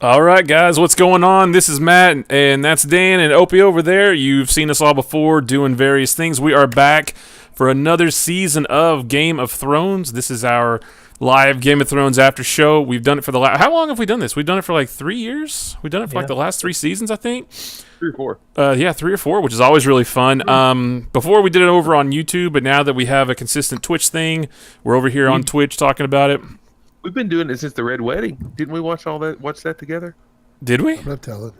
All right, guys, what's going on? This is Matt, and that's Dan and Opie over there. You've seen us all before doing various things. We are back for another season of Game of Thrones. This is our live Game of Thrones after show. We've done it for the last... How long have we done this? We've done it for like 3 years? We've done it for like the last 3 seasons, I think. 3 or 4. Yeah, 3 or 4, which is always really fun. Before we did it over on YouTube, but now that we have a consistent Twitch thing, we're over here on Twitch talking about it. We've been doing it since the Red Wedding. Didn't we watch that together? Did we? I'm not telling.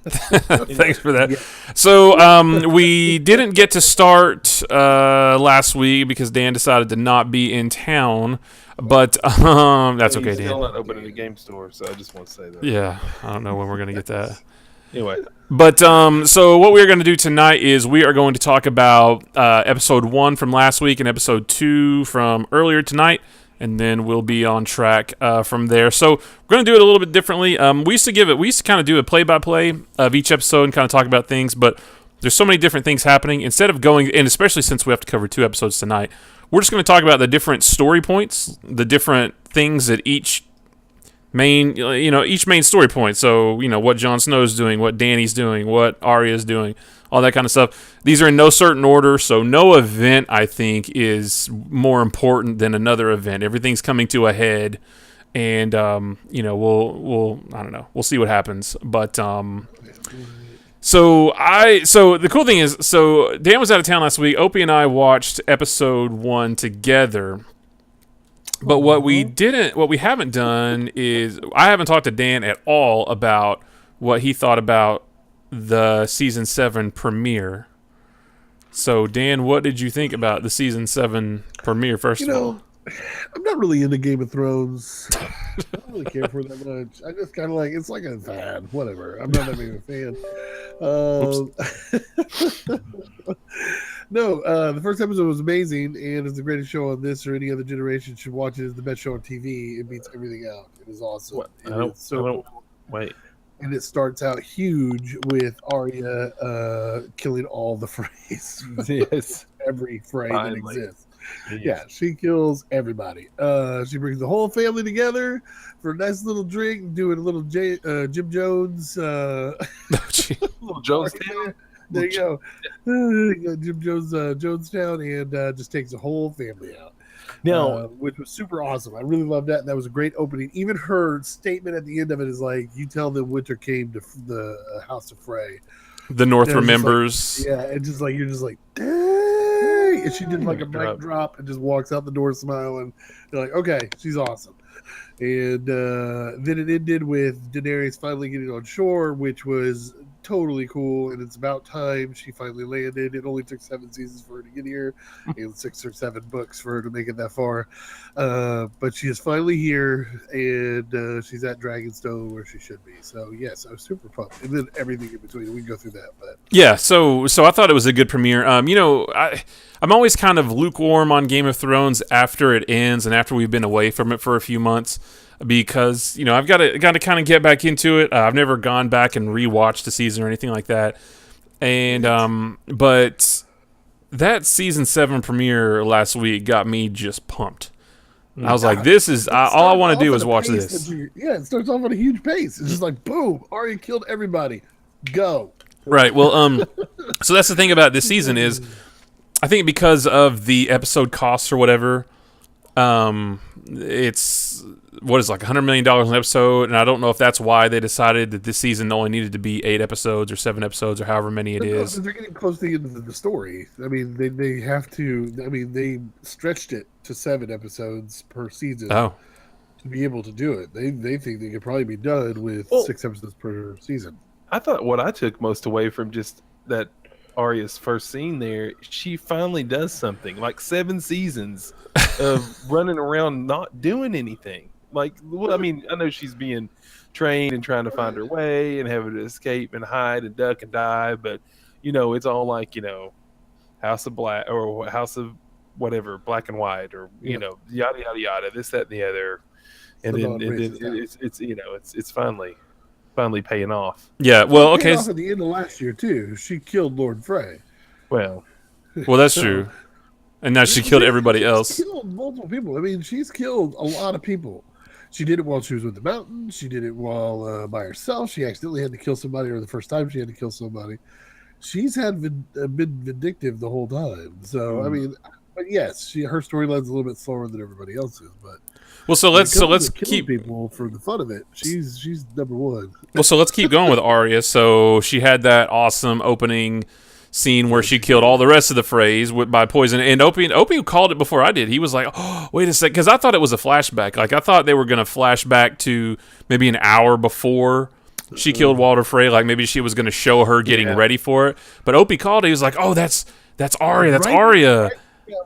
Thanks for that. So we didn't get to start last week because Dan decided to not be in town. But that's okay, Dan. Still not opening a game store, so I just want to say that. Yeah, I don't know when we're going to get that. Anyway. But so what we're going to do tonight is we are going to talk about episode 1 from last week and episode 2 from earlier tonight, and then we'll be on track from there. So we're going to do it a little bit differently. We used to kind of do a play-by-play of each episode and kind of talk about things, but there's so many different things happening. Instead of going, and especially since we have to cover 2 episodes tonight, we're just going to talk about the different story points, the different things that each main story point. So, what Jon Snow's doing, what Dany's doing, what Arya's doing, all that kind of stuff. These are in no certain order, so no event, I think, is more important than another event. Everything's coming to a head, and, we'll I don't know. We'll see what happens. But, so the cool thing is, so Dan was out of town last week. Opie and I watched episode 1 together. But what we haven't done is I haven't talked to Dan at all about what he thought about the season 7 premiere. So Dan, what did you think about the season 7 premiere first of all? I'm not really into Game of Thrones. I don't really care for it that much. I just kind of like, it's like a fan, whatever. I'm not that big of a fan. No, the first episode was amazing, and it's the greatest show on this or any other generation should watch it. It's the best show on TV. It beats everything out. It is awesome. Wait. And it starts out huge with Arya killing all the Freys. Yes. Every Frey that exists. Yes. Yeah, she kills everybody. She brings the whole family together for a nice little drink, doing a little Jim Jones. Little Jonestown. There you go. Jim Jones, Jonestown, and just takes the whole family out. Now, which was super awesome. I really loved that. And that was a great opening. Even her statement at the end of it is like, "You tell them winter came to the House of Frey." The North remembers. And just like you're just like, dang! And she did like a mic drop and just walks out the door smiling. You're like, okay, she's awesome. And then it ended with Daenerys finally getting on shore, which was totally cool. And it's about time she finally landed. It only took 7 seasons for her to get here, and 6 or 7 books for her to make it that far. But she is finally here, and she's at Dragonstone where she should be. So yes, I was super pumped. And then everything in between. We can go through that, but yeah. So I thought it was a good premiere. I'm always kind of lukewarm on Game of Thrones after it ends and after we've been away from it for a few months, because I've got to kind of get back into it. I've never gone back and rewatched the season or anything like that, and but that season 7 premiere last week got me just pumped. I was like, "This is all I want to do is watch this." It starts off at a huge pace. It's just like boom, Arya killed everybody. Go right. Well, so that's the thing about this season is, I think because of the episode costs or whatever, it's like $100 million an episode, and I don't know if that's why they decided that this season only needed to be 8 episodes or 7 episodes or however many it is. They're getting close to the end of the story. I mean, they have to. I mean, they stretched it to 7 episodes per season to be able to do it. They think they could probably be done with 6 episodes per season. I thought what I took most away from just that Arya's first scene there, she finally does something. Like 7 seasons of running around not doing anything. Like, I mean, I know she's being trained and trying to find her way and having to escape and hide and duck and dive, but it's all like House of Black or House of whatever, Black and White, or yada yada yada, this, that, and the other, and then it's finally paying off. Yeah, well, okay. Off at the end of last year too, she killed Lord Frey. Well, that's true. And now she killed everybody else. She's killed multiple people. I mean, she's killed a lot of people. She did it while she was with the mountain. She did it while by herself. She accidentally had to kill somebody, or the first time she had to kill somebody. She's been vindictive the whole time. So I mean, but yes, her storyline's a little bit slower than everybody else's. But Well, so let's keep people for the fun of it. She's number one. Well, so let's keep going with Arya. So she had that awesome opening scene where she killed all the rest of the Freys by poison. And Opie called it before I did. He was like, "Oh, wait a sec," because I thought it was a flashback. Like I thought they were going to flash back to maybe an hour before she killed Walder Frey. Like maybe she was going to show her getting ready for it. But Opie called it. He was like, "Oh, that's Arya. That's Arya."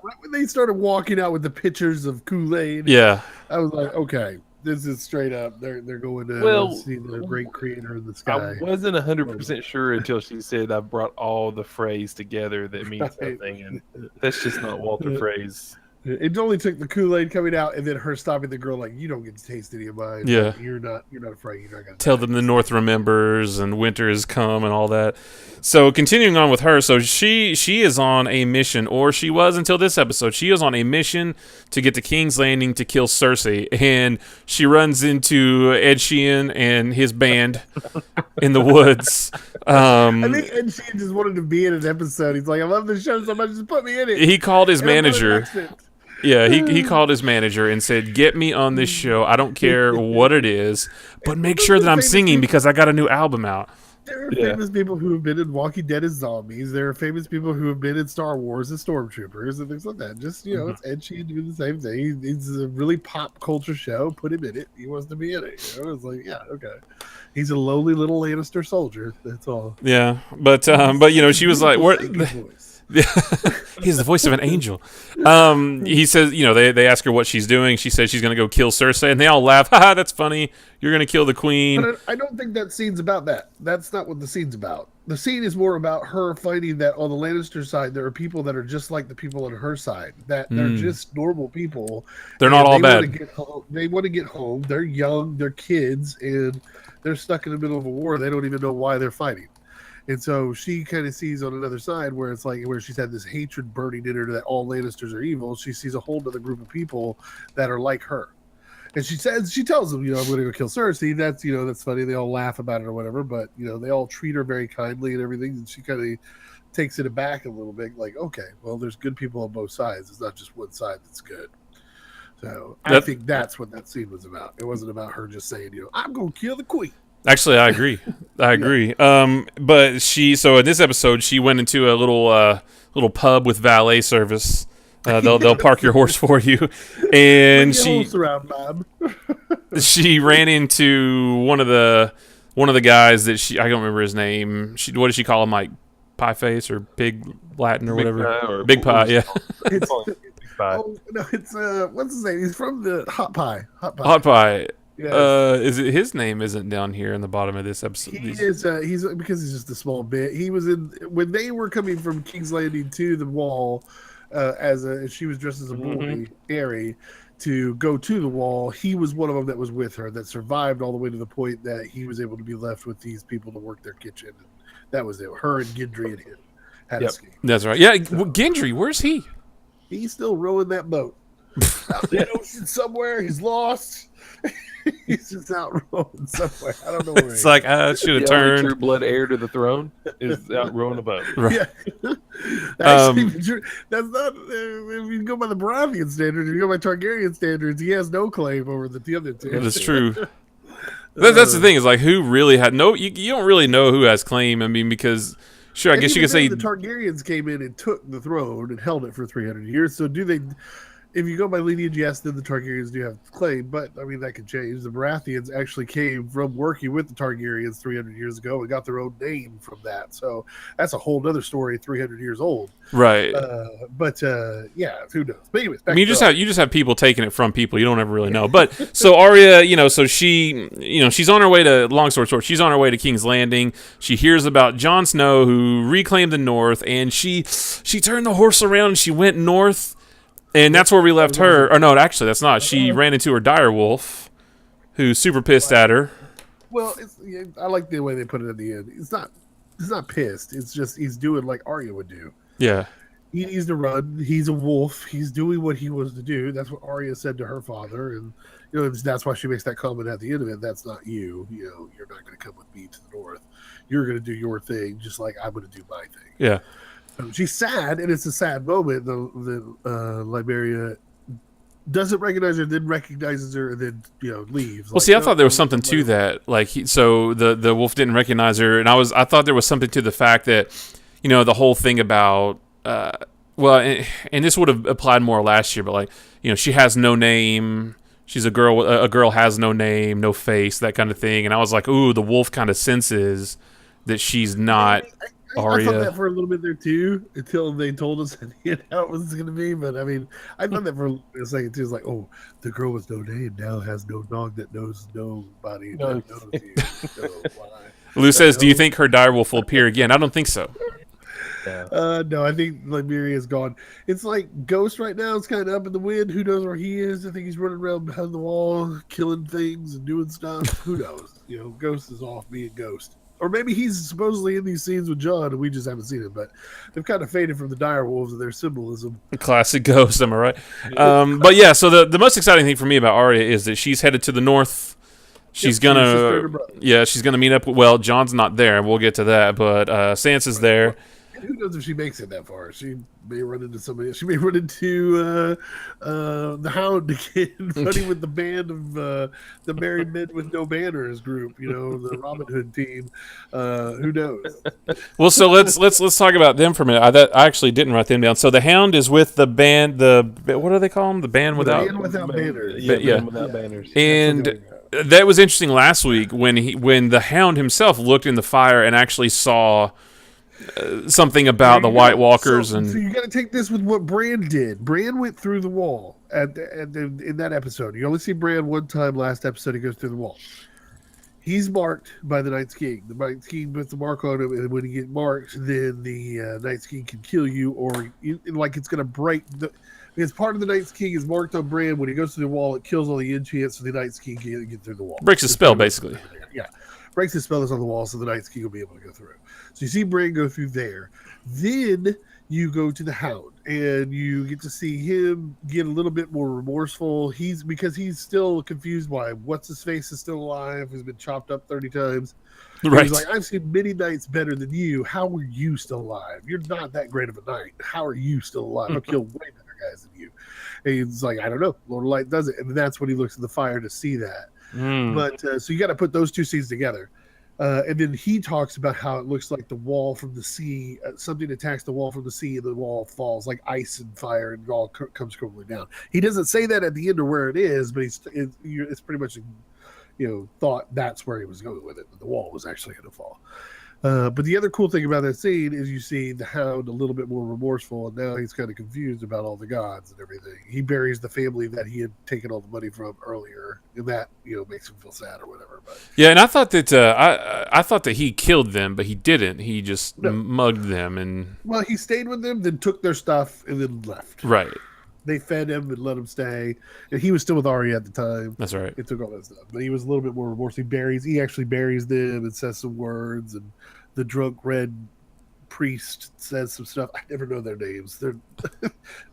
Right when they started walking out with the pictures of Kool-Aid, I was like, okay, this is straight up. They're going to see the great creator in the sky. I wasn't 100% sure until she said, "I brought all the phrase together that means something," and that's just not Walter Frey's. It only took the Kool-Aid coming out and then her stopping the girl like, "You don't get to taste any of mine. Yeah, like, you're not afraid. You're not gonna tell them the North remembers and winter has come and all that." So continuing on with her, so she is on a mission, or she was until this episode. She is on a mission to get to King's Landing to kill Cersei, and she runs into Ed Sheeran and his band in the woods. I think Ed Sheeran just wanted to be in an episode. He's like, "I love this show so much, just put me in it." He called his manager. Yeah, he called his manager and said, "Get me on this show. I don't care what it is, but make sure that I'm singing because I got a new album out." There are famous people who have been in Walking Dead as zombies. There are famous people who have been in Star Wars as stormtroopers and things like that. Just, it's Ed Sheeran doing the same thing. It's a really pop culture show. Put him in it. He wants to be in it. It's like, yeah, okay. He's a lowly little Lannister soldier. That's all. Yeah, but she was like, "What?" He's the voice of an angel. He says, they ask her what she's doing. She says she's going to go kill Cersei, and they all laugh. "Ha, that's funny. You're going to kill the queen." But I don't think that scene's about that. That's not what the scene's about. The scene is more about her finding that on the Lannister side, there are people that are just like the people on her side. That they're just normal people. They're not all bad. They want to get home. They're young. They're kids, and they're stuck in the middle of a war. They don't even know why they're fighting. And so she kind of sees on another side where it's like where she's had this hatred burning in her that all Lannisters are evil. She sees a whole other group of people that are like her. And she tells them, "I'm going to go kill Cersei." That's funny. They all laugh about it or whatever, but they all treat her very kindly and everything. And she kind of takes it aback a little bit, like, okay, well, there's good people on both sides. It's not just one side that's good. So I think that's what that scene was about. It wasn't about her just saying, "I'm going to kill the queen." Actually, I agree. But so in this episode, she went into a little pub with valet service. They'll park your horse for you, and she ran into one of the guys that I don't remember his name. What did she call him? Like Pie Face or Pig Latin or whatever. Big Pie, yeah. It's what's his name? He's from the Hot Pie. Hot Pie. Yes. Is it his name isn't down here in the bottom of this episode? He's because he's just a small bit. He was in when they were coming from King's Landing to the Wall, she was dressed as a boy, Harry, to go to the Wall. He was one of them that was with her that survived all the way to the point that he was able to be left with these people to work their kitchen. And that was it. Her and Gendry and him had escaped. That's right. Yeah, Gendry, where's he? He's still rowing that boat out in the ocean somewhere. He's lost. He's just out rowing somewhere. I don't know where. It's like I should have turned. True blood heir to the throne is out rowing a boat. Right. Yeah. Actually, that's not. If you go by the Baratheon standards, if you go by Targaryen standards, he has no claim over the other two. That's true. That's the thing. Is like who really had no. You don't really know who has claim. I mean, because sure, I guess you could say the Targaryens came in and took the throne and held it for 300 years. So do they? If you go by lineage, yes, then the Targaryens do have claim, but I mean that could change. The Baratheons actually came from working with the Targaryens 300 years ago and got their own name from that. So that's a whole other story, 300 years old. Right. But who knows? But anyways, I mean, you just have people taking it from people. You don't ever really know. But so Arya, so she, she's on her way to, long story short, she's on her way to King's Landing. She hears about Jon Snow who reclaimed the North, and she turned the horse around and she went north. And that's where we left her. Or no, actually, that's not. She ran into her direwolf, who's super pissed at her. Well, I like the way they put it at the end. It's not pissed. It's just he's doing like Arya would do. Yeah. he needs to run. He's a wolf. He's doing what he was to do. That's what Arya said to her father, and that's why she makes that comment at the end of it. That's not you. You're not going to come with me to the north. You're going to do your thing, just like I'm going to do my thing. Yeah. She's sad, and it's a sad moment. The Liberia doesn't recognize her, then recognizes her, and then leaves. Well, see, I thought there was something to that. Like, so the wolf didn't recognize her, and I thought there was something to the fact that the whole thing about and this would have applied more last year, but like she has no name. She's a girl. A girl has no name, no face, that kind of thing. And I was like, ooh, the wolf kind of senses that she's not Arya. I thought that for a little bit there too, until they told us how it was going to be. But I mean, I thought that for a second too. It's like, oh, the girl with no name now has no dog that knows nobody. No. That knows you. Lou says, do you think her direwolf will appear again? I don't think so. Yeah. No, I think Liberia is gone. It's like Ghost right now. It's kind of up in the wind. Who knows where he is? I think he's running around behind the wall, killing things and doing stuff. Who knows? Ghost is off being Ghost. Or maybe he's supposedly in these scenes with John, and we just haven't seen it. But they've kind of faded from the dire wolves and their symbolism. Classic Ghost, am I right? But yeah, so the most exciting thing for me about Arya is that she's headed to the north. She's gonna meet up. Well, John's not there. We'll get to that. But Sansa's there. Who knows if she makes it that far? She may run into somebody. She may run into the Hound again, running with the band of the Married Men with No Banners group. The Robin Hood team. Who knows? Well, so let's talk about them for a minute. I actually didn't write them down. So the Hound is with the band. What do they call them? The band without banners. Band without banners. And that was interesting last week when the Hound himself looked in the fire and actually saw something about the White Walkers. So you got to take this with what Bran did. Bran went through the wall in that episode. You only see Bran one time last episode. He goes through the wall. He's marked by the Night's King. The Night's King puts the mark on him, and when he gets marked, then the Night's King can kill you, or it's going to break. Because part of the Night's King is marked on Bran. When he goes through the wall, it kills all the enchants, so the Night's King can't get through the wall. Breaks the spell, basically. Yeah. Breaks his spell that's on the wall, so the Night's King will be able to go through. So you see Bran go through there. Then you go to the Hound, and you get to see him get a little bit more remorseful. Because he's still confused why what's-his-face is still alive. He's been chopped up 30 times. Right. He's like, I've seen many knights better than you. How are you still alive? You're not that great of a knight. How are you still alive? I'll kill way better guys than you. And he's like, I don't know. Lord of Light does it. And that's when he looks in the fire to see that. But so you got to put those two scenes together. And then he talks about how it looks like the wall from the sea, something attacks the wall from the sea, and the wall falls like ice and fire, and it all comes crumbling down. He doesn't say that at the end or where it is, but it's pretty much, thought that's where he was going with it. That the wall was actually going to fall. But the other cool thing about that scene is you see the Hound a little bit more remorseful, and now he's kind of confused about all the gods and everything. He buries the family that he had taken all the money from earlier, and that makes him feel sad or whatever. But yeah, and I thought that I thought that he killed them, but he didn't. He just mugged them, and he stayed with them, then took their stuff, and then left. Right. They fed him and let him stay, and he was still with Arya at the time. That's right. He took all that stuff, but he was a little bit more remorseful. He actually buries them and says some words, and the drunk red priest says some stuff. I never know their names. They're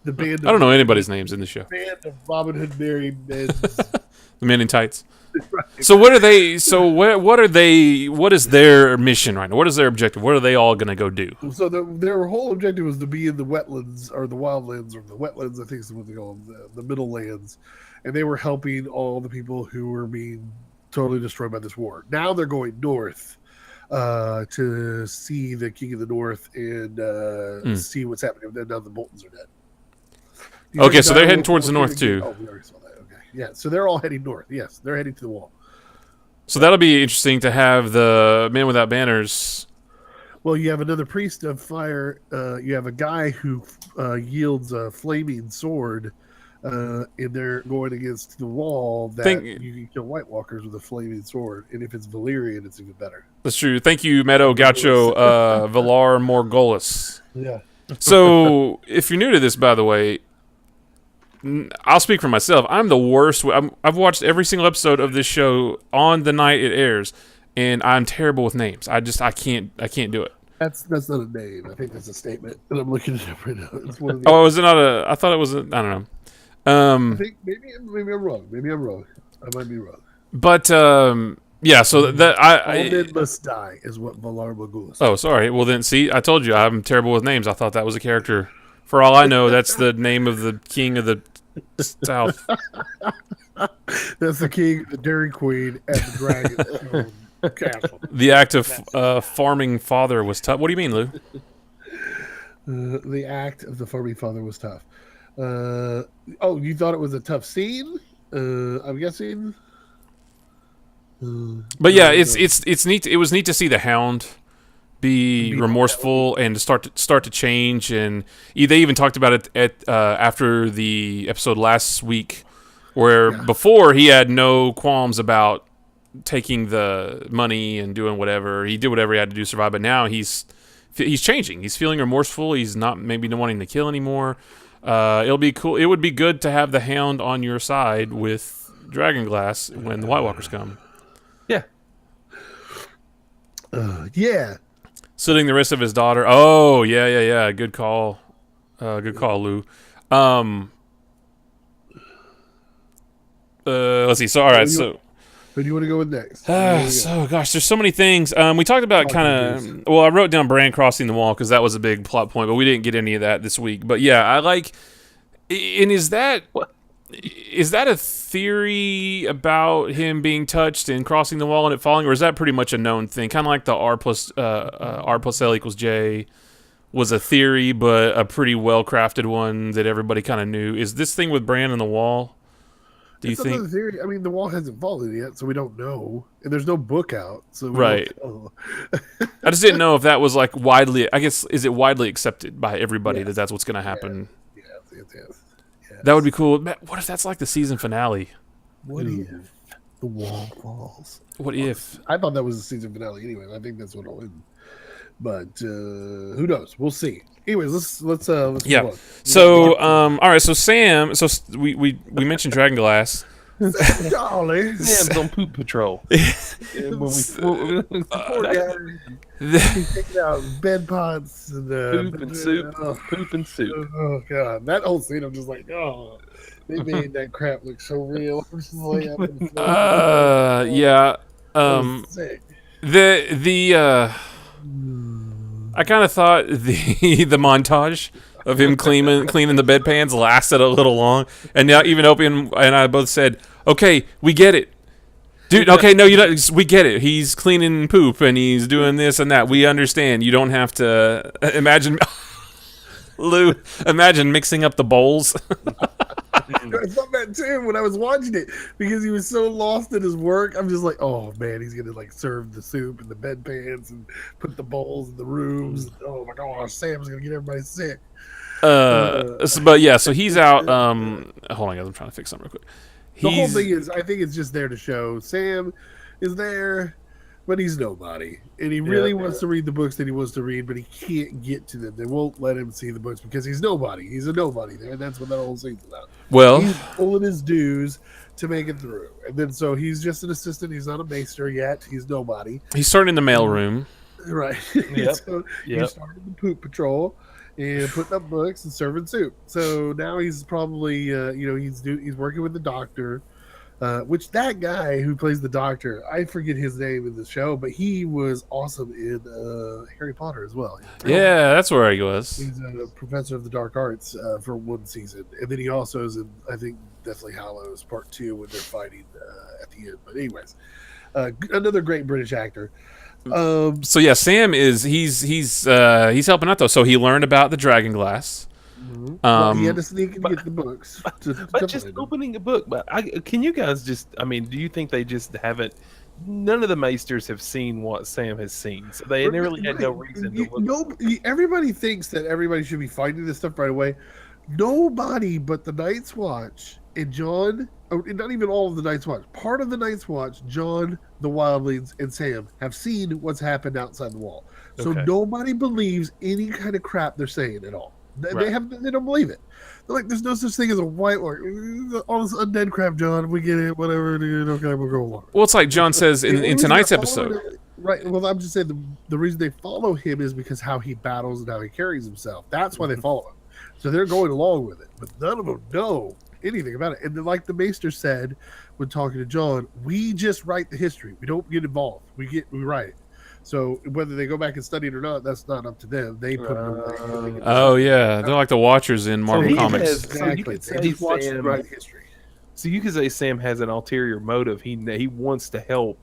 the band. I don't know anybody's names in the show. Band of Robin Hood married men. The men in tights. Right. So what are they? So what are they? What is their mission right now? What is their objective? What are they all going to go do? So their whole objective was to be in the wetlands or the wildlands or the wetlands. I think is what they call them, the middle lands, and they were helping all the people who were being totally destroyed by this war. Now they're going north to see the King of the North and see what's happening. Now the Boltons are dead. Okay, so they're heading towards the north too. Oh, we already saw that. Yeah, so they're all heading north. Yes, they're heading to the wall. So that'll be interesting to have the Men Without Banners. Well, you have another priest of fire. You have a guy who yields a flaming sword, and they're going against the wall that you can kill White Walkers with a flaming sword. And if it's Valyrian, it's even better. That's true. Thank you, Meadow Gaucho Valar Morghulis. Yeah. So if you're new to this, by the way, I'll speak for myself. I'm the worst. I've watched every single episode of this show on the night it airs, and I'm terrible with names. I can't do it. That's not a name. I think that's a statement, and I'm looking it up right now. It's one of Oh, is it not a? I thought it was a. I don't know. I think maybe I'm wrong. Maybe I'm wrong. I might be wrong. But yeah. So that All men must die is what Valar Morghulis said. Oh, sorry. Well, then, see, I told you I'm terrible with names. I thought that was a character. For all I know, that's the name of the king of the South. That's the king, the Dairy Queen, and the dragon castle. The act of farming father was tough. What do you mean, Lou? The act of the farming father was tough. Oh, you thought it was a tough scene? I'm guessing. But yeah, it's neat. It was neat to see the Hound be remorseful and to start to change. And they even talked about it at after the episode last week, where before he had no qualms about taking the money and doing whatever. He did whatever he had to do to survive. But now he's changing. He's feeling remorseful. He's not maybe not wanting to kill anymore. It'll be cool. It would be good to have the Hound on your side with Dragonglass when the White Walkers come. Yeah. Yeah. Sitting the rest of his daughter. Oh, yeah. Good call. Good call, Lou. Let's see. So, all right. So, who do you want to go with next? So, gosh, there's so many things. We talked about kind of. Well, I wrote down Bran crossing the wall because that was a big plot point, but we didn't get any of that this week. But yeah, I like. And is that a theory about him being touched and crossing the wall and it falling, or is that pretty much a known thing? Kind of like the R plus L equals J was a theory, but a pretty well crafted one that everybody kind of knew. Is this thing with Bran and the wall? Do you think? Another theory. I mean, the wall hasn't fallen yet, so we don't know, and there's no book out, so right. I just didn't know if that was like widely. I guess is it widely accepted by everybody that that's what's going to happen? Yes. That would be cool. What if that's like the season finale? What if the wall falls? What if? I thought that was the season finale anyway. I think that's what it'll end. But who knows? We'll see. Anyways, let's move on. So all right. So Sam. So we mentioned Dragonglass. Darling, Sam's on poop patrol. Poor guy. He's taking out bed pots and poop and soup. Poop and soup. Oh god, that whole scene! I'm just like, oh, they made that crap look so real. I'm just like, yeah. Sick. I kind of thought the montage of him cleaning the bedpans lasted a little long, and now even Opie and I both said, "Okay, we get it, dude. Okay, no, you don't. We get it. He's cleaning poop and he's doing this and that. We understand. You don't have to imagine." Lou, imagine mixing up the bowls. I thought that too when I was watching it because he was so lost in his work. I'm just like, oh man, he's gonna like serve the soup and the bedpans and put the bowls in the rooms. Oh my gosh, Sam's gonna get everybody sick. But yeah, so he's out. Hold on, guys, I'm trying to fix something real quick. The whole thing is, I think it's just there to show Sam is there, but he's nobody, and he really wants to read the books that he wants to read, but he can't get to them. They won't let him see the books because he's nobody. He's a nobody there, and that's what that whole scene's about. Well, he's pulling his dues to make it through, and then so he's just an assistant. He's not a maester yet. He's nobody. He's starting in the mailroom, right? Yep. So he started the poop patrol and putting up books and serving soup. So now he's probably, he's working with the doctor. Which that guy who plays the doctor, I forget his name in the show, but he was awesome in Harry Potter as well. Yeah, that's where he was. He's a professor of the dark arts for one season, and then he also is in, I think, Deathly Hallows Part 2 when they're fighting at the end. But anyways, another great British actor. So yeah, Sam he's helping out though. So he learned about the Dragonglass. Well, he had to sneak and get the books. But just opening a book. But can you guys just? I mean, do you think they just haven't? None of the Maesters have seen what Sam has seen, so they really had no reason to look. Everybody thinks that everybody should be fighting this stuff right away. Nobody but the Night's Watch and John, not even all of the Night's Watch, part of the Night's Watch, John, the Wildlings, and Sam have seen what's happened outside the wall. So nobody believes any kind of crap they're saying at all. They don't believe it. They're like, there's no such thing as a White Walker. All this undead crap, John. We get it, whatever, dude. Okay, we'll go along. Well, it's like John says in tonight's episode. Right. Well, I'm just saying the reason they follow him is because how he battles and how he carries himself. That's why they follow him. So they're going along with it, but none of them know anything about it. And then, like the Maester said when talking to John, we just write the history. We don't get involved. We write it. So whether they go back and study it or not, that's not up to them. They put it away. Oh yeah, they're like the Watchers in Marvel he Comics. has- Exactly. could They say just watch Sam- and write history. So you could say Sam has an ulterior motive. He wants to help.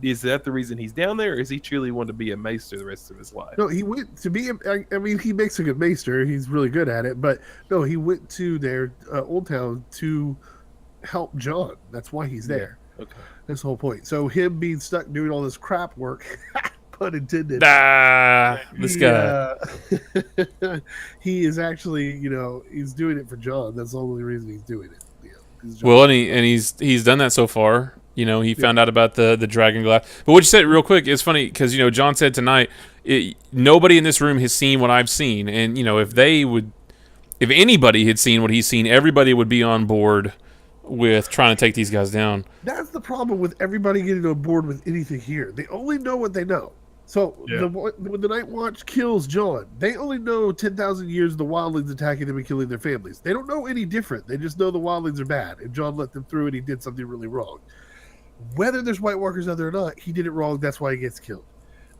Is that the reason he's down there, or is he truly want to be a maester the rest of his life? No, he went to be. I mean, he makes a good maester. He's really good at it. But no, he went to their Old Town to help John. That's why he's there. Okay. That's the whole point. So him being stuck doing all this crap work, pun intended. This guy. He is actually, he's doing it for John. That's the only reason he's doing it. 'Cause John- Well, and he's done that so far. He found out about the dragon glass. But what you said real quick is funny because John said tonight nobody in this room has seen what I've seen, and if anybody had seen what he's seen, everybody would be on board with trying to take these guys down. That's the problem with everybody getting on board with anything here. They only know what they know. So when the Night Watch kills John, they only know 10,000 years of the wildlings attacking them and killing their families. They don't know any different. They just know the wildlings are bad, and John let them through, and he did something really wrong. Whether there's White Walkers out there or not, he did it wrong. That's why he gets killed.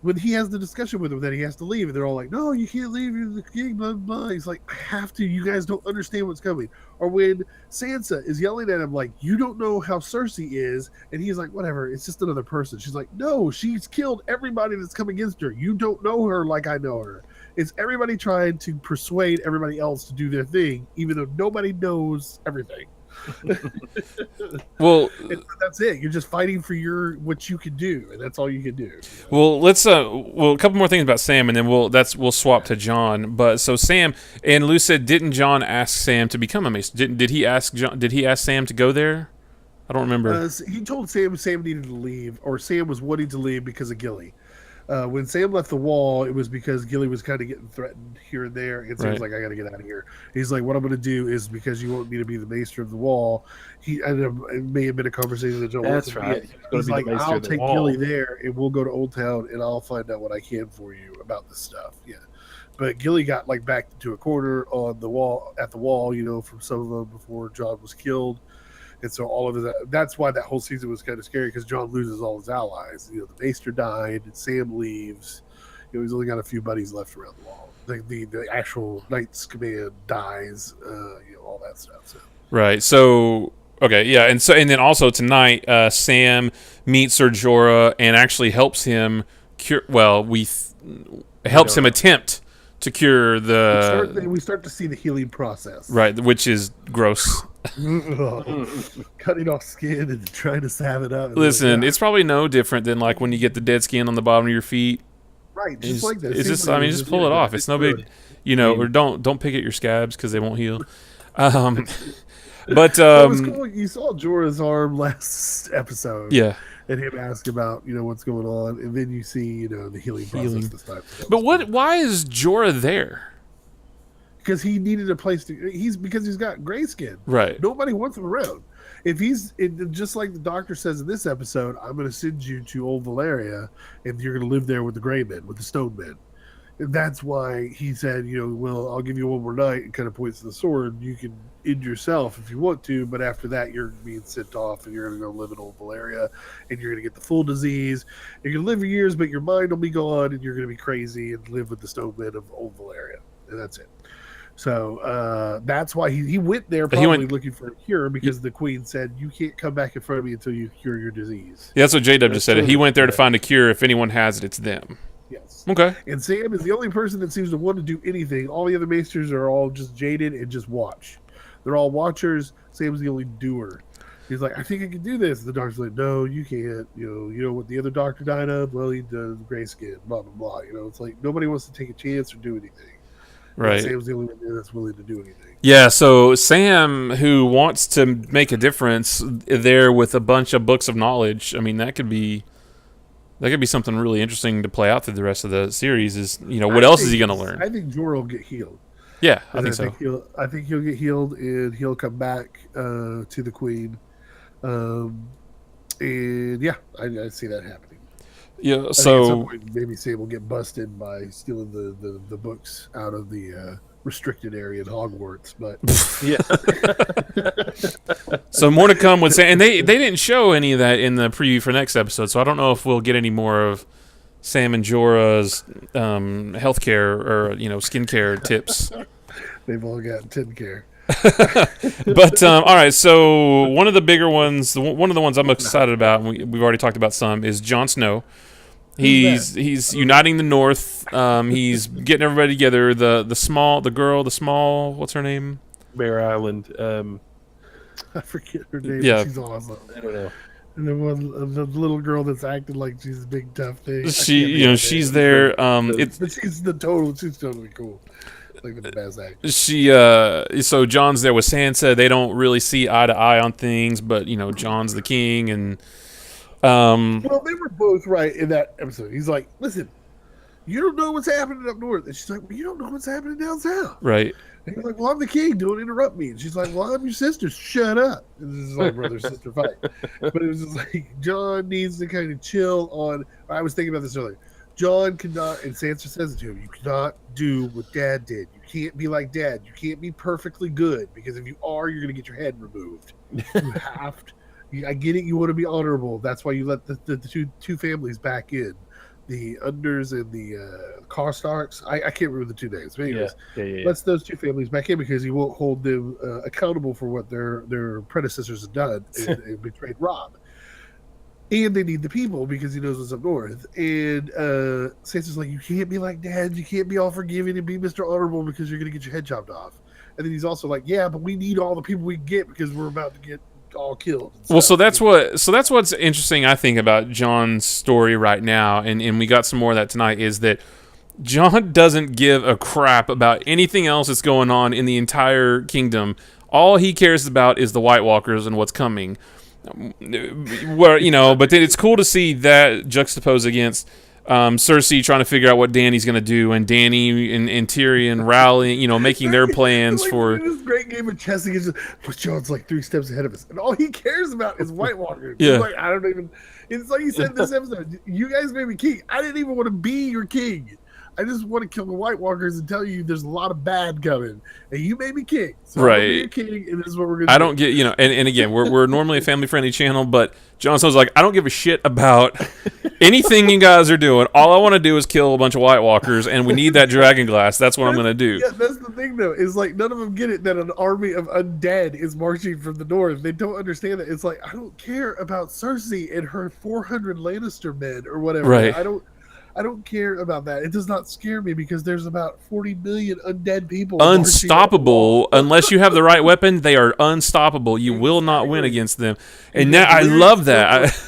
When he has the discussion with them that he has to leave, and they're all like, "No, you can't leave. You're the king." Blah blah blah. He's like, "I have to. You guys don't understand what's coming." Or when Sansa is yelling at him like, "You don't know how Cersei is," and he's like, "Whatever. It's just another person." She's like, "No, she's killed everybody that's come against her. You don't know her like I know her." It's everybody trying to persuade everybody else to do their thing, even though nobody knows everything. Well, that's it. You're just fighting for what you can do, and that's all you can do. Well, let's a couple more things about Sam, and then we'll swap to John. But so Sam and Lou said, didn't John ask Sam to become a mason? Did he ask John? Did he ask Sam to go there? I don't remember. He told Sam needed to leave, or Sam was wanting to leave because of Gilly. When Sam left the wall, it was because Gilly was kind of getting threatened here and there, and Sam's like, "I got to get out of here." He's like, "What I'm going to do is because you want me to be the maester of the wall." It may have been a conversation that John. That's right. He's like, "I'll take Gilly there, and we'll go to Old Town, and I'll find out what I can for you about this stuff." Yeah, but Gilly got backed into a corner on the wall from some of them before John was killed. And so all of that's why that whole season was kind of scary because John loses all his allies. The Maester died, Sam leaves. He's only got a few buddies left around the wall. The actual Knights Command dies. All that stuff. So. Right. So okay, yeah, and then also tonight, Sam meets Ser Jorah and actually helps him cure. Well, helps him attempt to cure the. We start to see the healing process. Right, which is gross. Cutting off skin and trying to salve it up. Listen, it's probably no different than when you get the dead skin on the bottom of your feet. Right, just like that. It's just, just pull it off. It's no big, or don't pick at your scabs because they won't heal. But it was cool. You saw Jorah's arm last episode. Yeah. And him ask about what's going on, and then you see the healing process this time. But why is Jorah there? Because he needed a place to. Because he's got gray skin. Right. Nobody wants him around. If just like the doctor says in this episode, I'm going to send you to Old Valeria, and you're going to live there with the gray men, with the stone men. And that's why he said, well, I'll give you one more night, and kind of points to the sword. You can end yourself if you want to, but after that, you're being sent off, and you're going to go live in Old Valeria, and you're going to get the full disease. You're going to live for years, but your mind will be gone, and you're going to be crazy and live with the stone men of Old Valeria, and that's it. So that's why he went there probably looking for a cure because the queen said, you can't come back in front of me until you cure your disease. Yeah, that's what J-Dub just said. He went there to find a cure. If anyone has it, it's them. Yes. Okay. And Sam is the only person that seems to want to do anything. All the other maesters are all just jaded and just watch. They're all watchers. Sam's the only doer. He's like, I think I can do this. The doctor's like, no, you can't. You know what the other doctor died of? Well, he does gray skin, blah, blah, blah. It's like nobody wants to take a chance or do anything. Right. Sam's the only one that's willing to do anything. Yeah, so Sam, who wants to make a difference there with a bunch of books of knowledge, I mean, that could be something really interesting to play out through the rest of the series is, what else is he going to learn? I think Jorah will get healed. Yeah, I think so. I think he'll get healed and he'll come back to the queen. And yeah, I see that happening. Yeah. I think at some So point maybe Sam will get busted by stealing the books out of the restricted area in Hogwarts. But so more to come with Sam, and they didn't show any of that in the preview for next episode. So I don't know if we'll get any more of Sam and Jorah's healthcare or skincare tips. they've all got 10 care. But all right, so one of the bigger ones, one of the ones I'm excited about, and we've already talked about some, is Jon Snow. He's uniting the North. He's getting everybody together. The small, what's her name? Bear Island. I forget her name. Yeah. She's awesome. I don't know. And then the little girl that's acting like she's a big tough thing. She's there. But she's totally cool. Like the best actor. So John's there with Sansa. They don't really see eye to eye on things, but John's the king, and well, they were both right in that episode. He's like, listen, you don't know what's happening up north. And she's like, well, you don't know what's happening down south. right. And he's like, well, I'm the king. Don't interrupt me. And she's like, well, I'm your sister. Shut up. And this is like brother-sister fight. But it was just like, John needs to kind of chill on. I was thinking about this earlier. John cannot, and Sansa says it to him, you cannot do what Dad did. You can't be like Dad. You can't be perfectly good, because if you are, you're going to get your head removed. You have to. I get it. You want to be honorable. That's why you let the two families back in. The Unders and the Karstarks. I can't remember the two names. But anyways, Yeah. let's those two families back in, because you won't hold them accountable for what their predecessors have done and betrayed Rob. And they need the people, because he knows what's up north. And Sansa's like, you can't be like Dad. You can't be all forgiving and be Mr. Honorable, because you're going to get your head chopped off. And then he's also like, yeah, but we need all the people we can get, because we're about to get all killed. Well, so that's what's interesting, I think, about John's story right now, and we got some more of that tonight, is that John doesn't give a crap about anything else that's going on in the entire kingdom. All he cares about is the White Walkers and what's coming. But then it's cool to see that juxtaposed against Cersei trying to figure out what Dany's going to do, and Dany and Tyrion rallying, making their plans for this great game of chess against. But John's like 3 steps ahead of us, and all he cares about is White Walkers. Yeah. He's like, I don't even. It's like he said in this episode, you guys made me king. I didn't even want to be your king. I just want to kill the White Walkers and tell you there's a lot of bad coming, and you made me king. So right. I'm gonna be your king, and this is what we're gonna do. I don't get, and again, we're normally a family-friendly channel, but Jon Snow's like, I don't give a shit about anything you guys are doing. All I want to do is kill a bunch of White Walkers, and we need that dragon glass. That's what I'm going to do. Yeah, that's the thing, though, is like none of them get it that an army of undead is marching from the north. They don't understand that. It's like, I don't care about Cersei and her 400 Lannister men or whatever. Right. I don't care about that. It does not scare me, because there's about 40 million undead people. Unstoppable. Unless you have the right weapon, they are unstoppable. You will not win against them. And now I love that.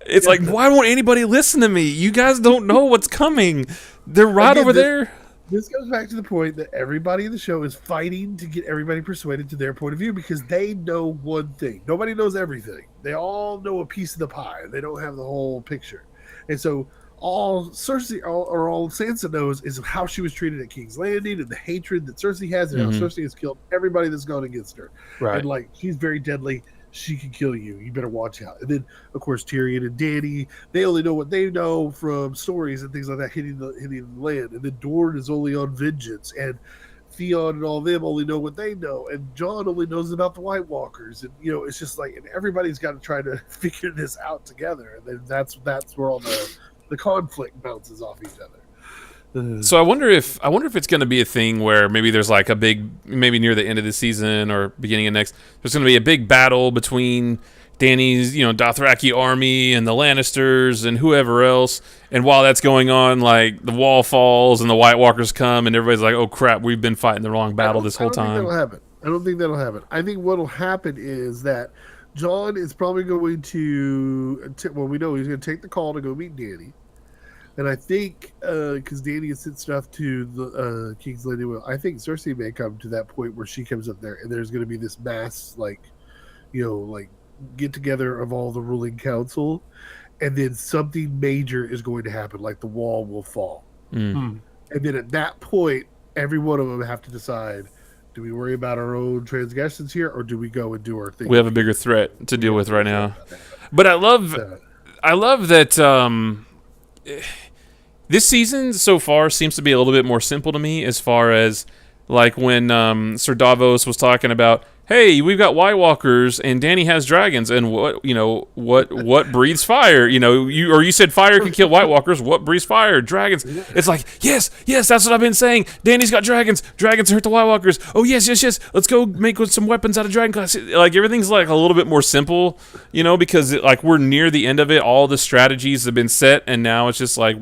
It's like, why won't anybody listen to me? You guys don't know what's coming. They're right over there. This goes back to the point that everybody in the show is fighting to get everybody persuaded to their point of view, because they know one thing. Nobody knows everything. They all know a piece of the pie. They don't have the whole picture. And so all Cersei or all Sansa knows is how she was treated at King's Landing, and the hatred that Cersei has, and how Cersei has killed everybody that's gone against her. Right. And like, she's very deadly. She can kill you. You better watch out. And then, of course, Tyrion and Dany, they only know what they know from stories and things like that hitting the land. And then Dorne is only on vengeance, and Theon and all of them only know what they know, and Jon only knows about the White Walkers. And it's just like, and everybody's got to try to figure this out together. And then that's where all the conflict bounces off each other. So I wonder if it's going to be a thing where maybe there's like a big, maybe near the end of the season or beginning of next, there's going to be a big battle between Dany's, Dothraki army and the Lannisters and whoever else. And while that's going on, like, the wall falls and the White Walkers come, and everybody's like, "Oh crap, we've been fighting the wrong battle this whole time." I don't think that'll happen. I think what'll happen is that Jon is probably going to, well, we know he's going to take the call to go meet Dany. And I think, because Dany has sent stuff to the King's Landing, I think Cersei may come to that point where she comes up there, and there's going to be this mass, get together of all the ruling council, and then something major is going to happen, like the wall will fall. And then at that point, every one of them have to decide, do we worry about our own transgressions here, or do we go and do our thing? We have a bigger threat to deal with right now. But I love that this season so far seems to be a little bit more simple to me, as far as like when Sir Davos was talking about, hey, we've got White Walkers and Dany has dragons, and what breathes fire? You said fire can kill White Walkers. What breathes fire? Dragons. It's like yes, that's what I've been saying. Dany's got dragons. Dragons hurt the White Walkers. Oh yes. Let's go make some weapons out of dragon glass. Like everything's like a little bit more simple, because like we're near the end of it. All the strategies have been set, and now it's just like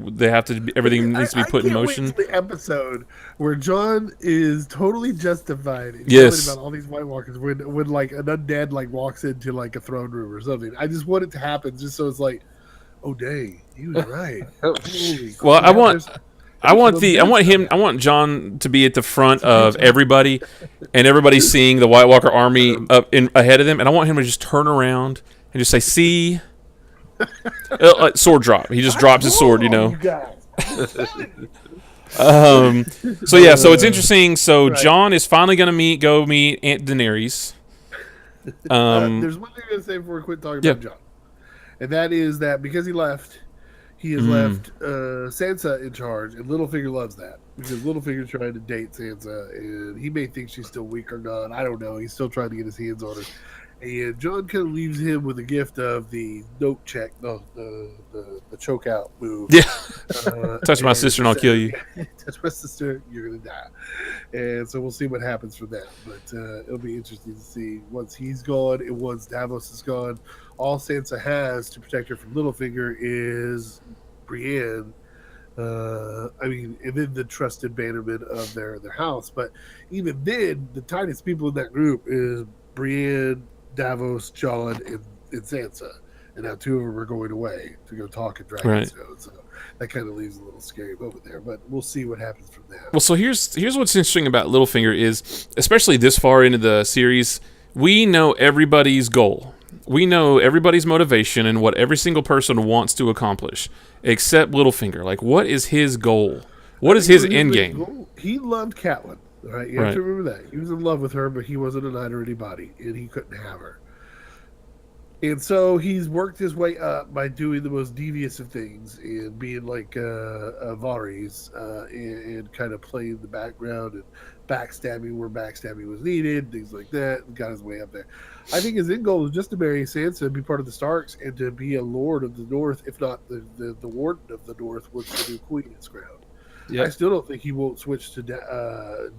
everything needs to be put in motion. Wait till the episode where Jon is totally justified in yes. about all these White Walkers when like an undead like walks into like a throne room or something. I just want it to happen just so it's like, oh dang, he was right. Well, I want Jon to be at the front of everybody, and everybody seeing the White Walker army ahead of them, and I want him to just turn around and just say, "See," sword drop. He just drops his sword, You guys. So it's interesting. So right. Jon is finally going to go meet Aunt Daenerys. There's one thing I'm going to say before we quit talking about Jon, and that is that because he has left Sansa in charge, and Littlefinger loves that because Littlefinger's trying to date Sansa, and he may think she's still weak or not. I don't know. He's still trying to get his hands on her. And Jon kind of leaves him with a gift of the note check, the choke out move. Yeah. Touch my sister and I'll kill you. Touch my sister, you're going to die. And so we'll see what happens from that. But it'll be interesting to see once he's gone and once Davos is gone. All Sansa has to protect her from Littlefinger is Brienne. And then the trusted bannerman of their house. But even then, the tiniest people in that group is Brienne, Davos, Jon, and Sansa, and now two of them are going away to go talk at Dragonstone. Right. So that kind of leaves a little scary moment there, but we'll see what happens from that. Well, so here's what's interesting about Littlefinger is, especially this far into the series, we know everybody's goal. We know everybody's motivation and what every single person wants to accomplish, except Littlefinger. Like, what is his goal? What is his end game? He loved Catelyn. Right, you have to remember that. He was in love with her, but he wasn't a knight or anybody, and he couldn't have her. And so he's worked his way up by doing the most devious of things and being like Varys and kind of playing the background and backstabbing where backstabbing was needed, things like that, and got his way up there. I think his end goal was just to marry Sansa and be part of the Starks and to be a Lord of the North, if not the Warden of the North, once the new Queen is crowned. Yep. I still don't think he won't switch to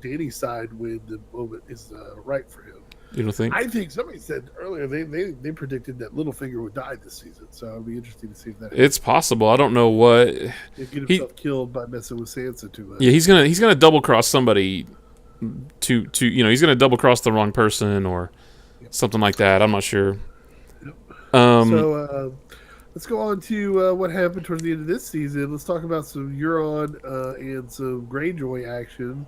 Dany's side when the moment is right for him. You don't think? I think somebody said earlier they predicted that Littlefinger would die this season, so it'll be interesting to see if that happens. It's possible. I don't know what he'd get himself killed by messing with Sansa too much. Yeah, he's gonna double cross somebody to he's gonna double cross the wrong person or something like that. I'm not sure. Yep. Let's go on to what happened towards the end of this season. Let's talk about some Euron and some Greyjoy action.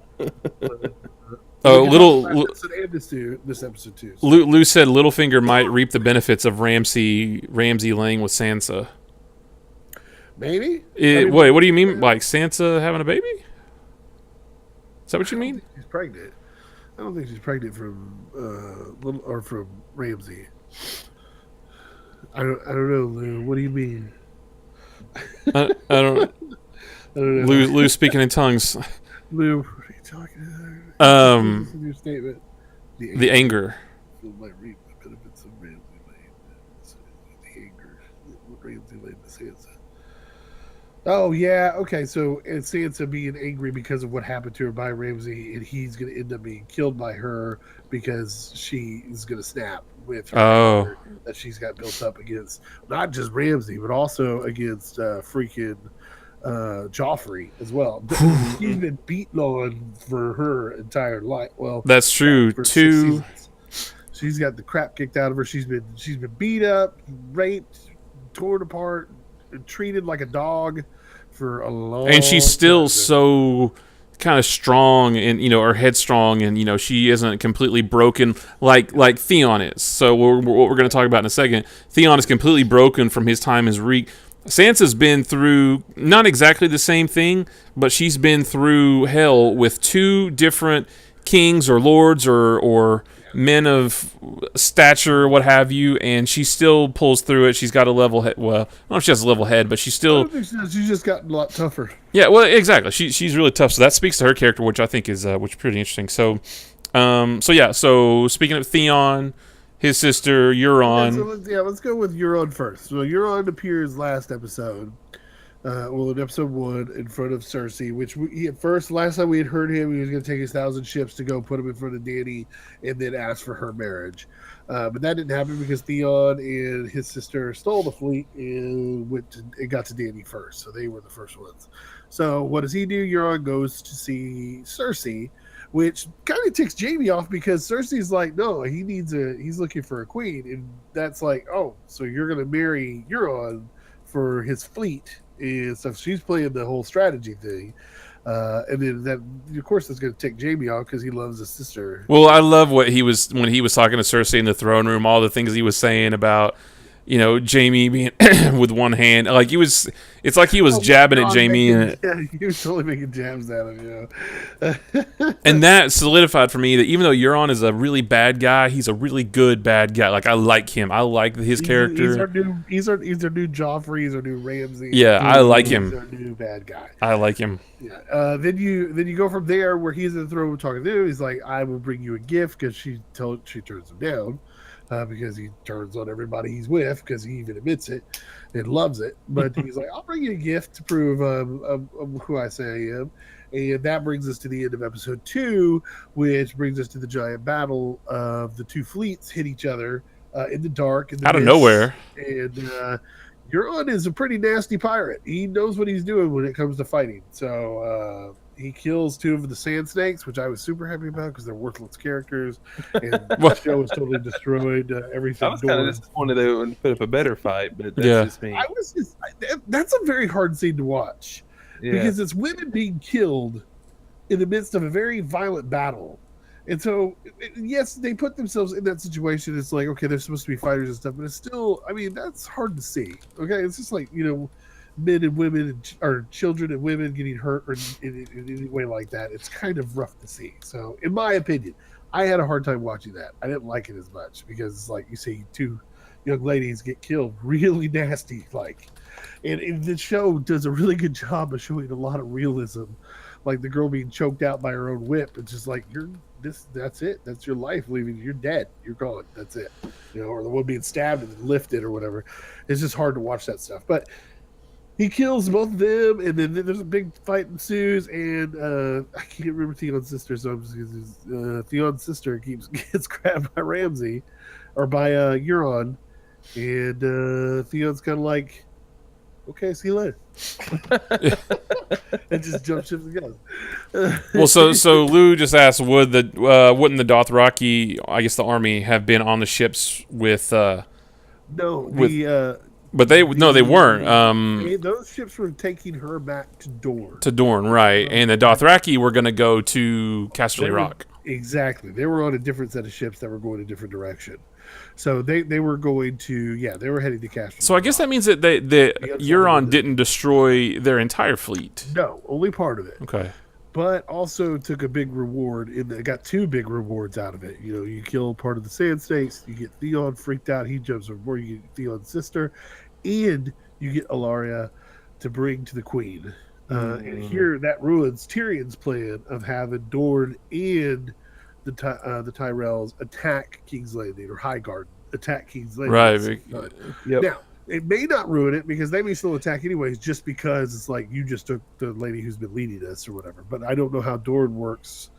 This episode too. So. Lou said Littlefinger might reap the benefits of Ramsay laying with Sansa. Maybe. Wait, what do you mean? Like Sansa having a baby? Is that what you mean? She's pregnant. I don't think she's pregnant from from Ramsay. I don't know, Lou. What do you mean? I don't know. Lou speaking in tongues. Lou, what are you talking about? This is your statement. The anger. Might reap the benefits of Ramsay Lane. The anger. Ramsay Lane to Sansa. Oh, yeah. Okay, so it's Sansa being angry because of what happened to her by Ramsay, and he's going to end up being killed by her because she is going to snap with her that she's got built up against not just Ramsay, but also against freaking Joffrey as well. He's been beaten on for her entire life. Well, that's true too. She's got the crap kicked out of her. She's been beat up, raped, torn apart, treated like a dog for a long time. And she's still so kind of strong and or headstrong, and she isn't completely broken like Theon is. So what we're going to talk about in a second, Theon is completely broken from his time as Reek. Sansa's been through not exactly the same thing, but she's been through hell with two different kings or lords or men of stature, what have you, and she still pulls through it. She's got a level head. Well, I don't know if she has a level head, but she's I still. don't think she's just gotten a lot tougher. Yeah, well, exactly. She's really tough. So that speaks to her character, which I think is pretty interesting. So, So speaking of Theon, his sister Euron. Let's go with Euron first. So Euron appears last episode. In episode 1, in front of Cersei, which last time we had heard him, he was going to take his 1,000 ships to go put him in front of Dany and then ask for her marriage. But that didn't happen because Theon and his sister stole the fleet and got to Dany first. So they were the first ones. So what does he do? Euron goes to see Cersei, which kind of ticks Jaime off because Cersei's like, no, he's looking for a queen. And that's like, oh, so you're going to marry Euron for his fleet and stuff. She's playing the whole strategy thing, and then that, of course, that's going to tick Jaime off because he loves his sister. Well, I love when he was talking to Cersei in the throne room. All the things he was saying about, Jaime being with one hand, like it's like he was jabbing at Jaime, He was totally making jabs at him, and that solidified for me that even though Euron is a really bad guy, he's a really good bad guy. Like I like him. I like his character. He's our new Joffrey. He's our new Ramsay. Yeah, I like him. He's our new bad guy. I like him. Yeah. Then you go from there where he's in the throne room talking to him. He's like, I will bring you a gift because she turns him down. Because he turns on everybody he's with, because he even admits it and loves it. But he's like, I'll bring you a gift to prove who I say I am. And that brings us to the end of episode 2, which brings us to the giant battle of the two fleets hit each other in the dark. Out of nowhere. And Euron is a pretty nasty pirate. He knows what he's doing when it comes to fighting. So he kills 2 of the sand snakes, which I was super happy about because they're worthless characters. And the show was totally destroyed. Everything. I was kind of disappointed they wouldn't put up a better fight, but that's just me. That's a very hard scene to watch because it's women being killed in the midst of a very violent battle. And so, yes, they put themselves in that situation. It's like, okay, they're supposed to be fighters and stuff, but it's still, I mean, that's hard to see. Okay, it's just like, men and women or children and women getting hurt or in any way like that. It's kind of rough to see. So in my opinion, I had a hard time watching that. I didn't like it as much because it's like you see 2 young ladies get killed really nasty, and the show does a really good job of showing a lot of realism, like the girl being choked out by her own whip. It's just like, that's it, that's your life leaving, you're dead, you're gone, that's it, or the one being stabbed and then lifted or whatever. It's just hard to watch that stuff. But he kills both of them, and then there's a big fight ensues, and I can't remember Theon's sister, so I'm just Theon's sister gets grabbed by Ramsay, or by Euron, and Theon's kind of like, okay, see you later. And just jump ship and goes. Well, so Lou just asked, wouldn't the Dothraki, I guess the army, have been on the ships with? But they weren't. Those ships were taking her back to Dorne. To Dorne, right? And the Dothraki were going to go to Casterly Rock. Exactly. They were on a different set of ships that were going a different direction. So they were going to, they were heading to Casterly. So I guess that means that Euron didn't destroy their entire fleet. No, only part of it. Okay. But also took a big reward. It got 2 big rewards out of it. You kill part of the sand snakes. You get Theon freaked out. He jumps overboard. You get Theon's sister. And you get Ilaria to bring to the queen. And here that ruins Tyrion's plan of having Dorne and the Tyrells attack King's Landing, or Highgarden attack King's Landing. Right. Yep. Now, it may not ruin it because they may still attack anyways, just because it's like you just took the lady who's been leading us or whatever. But I don't know how Dorne works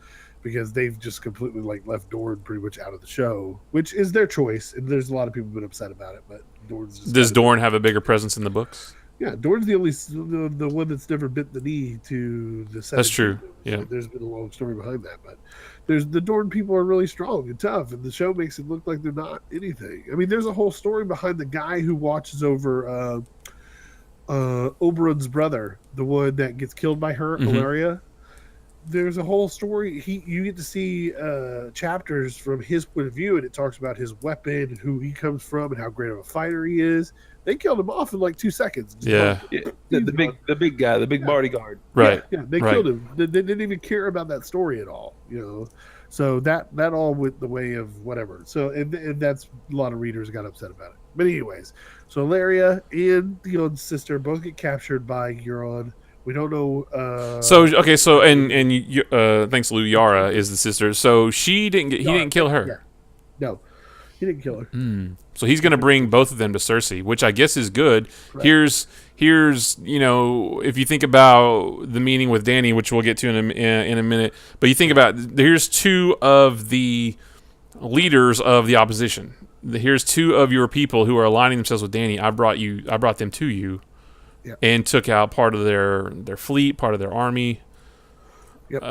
because they've just completely left Dorne pretty much out of the show, which is their choice. And there's a lot of people who've been upset about it, but Dorne's just does Dorne have a bigger presence in the books? Yeah, Dorne's the only the one that's never bent the knee to the Seven. That's true. Yeah, so there's been a long story behind that, but the Dorne people are really strong and tough, and the show makes it look like they're not anything. I mean, there's a whole story behind the guy who watches over Oberyn's brother, the one that gets killed by her, Ilaria. There's a whole story. You get to see chapters from his point of view, and it talks about his weapon and who he comes from and how great of a fighter he is. They killed him off in 2 seconds. Yeah. The big guy, the big bodyguard. Right. Yeah, they killed him. They didn't even care about that story at all. So that all went the way of whatever. So and that's a lot of readers got upset about it. But anyways, so Laria and Theon's sister both get captured by Euron. We don't know. Thanks, Lou. Yara is the sister. So he didn't kill her. Yeah. No, he didn't kill her. So he's going to bring both of them to Cersei, which I guess is good. Right. Here's if you think about the meeting with Dany, which we'll get to in a minute, but you think about here's two of the leaders of the opposition. Here's two of your people who are aligning themselves with Dany. I brought them to you, and took out part of their fleet, part of their army. Yep.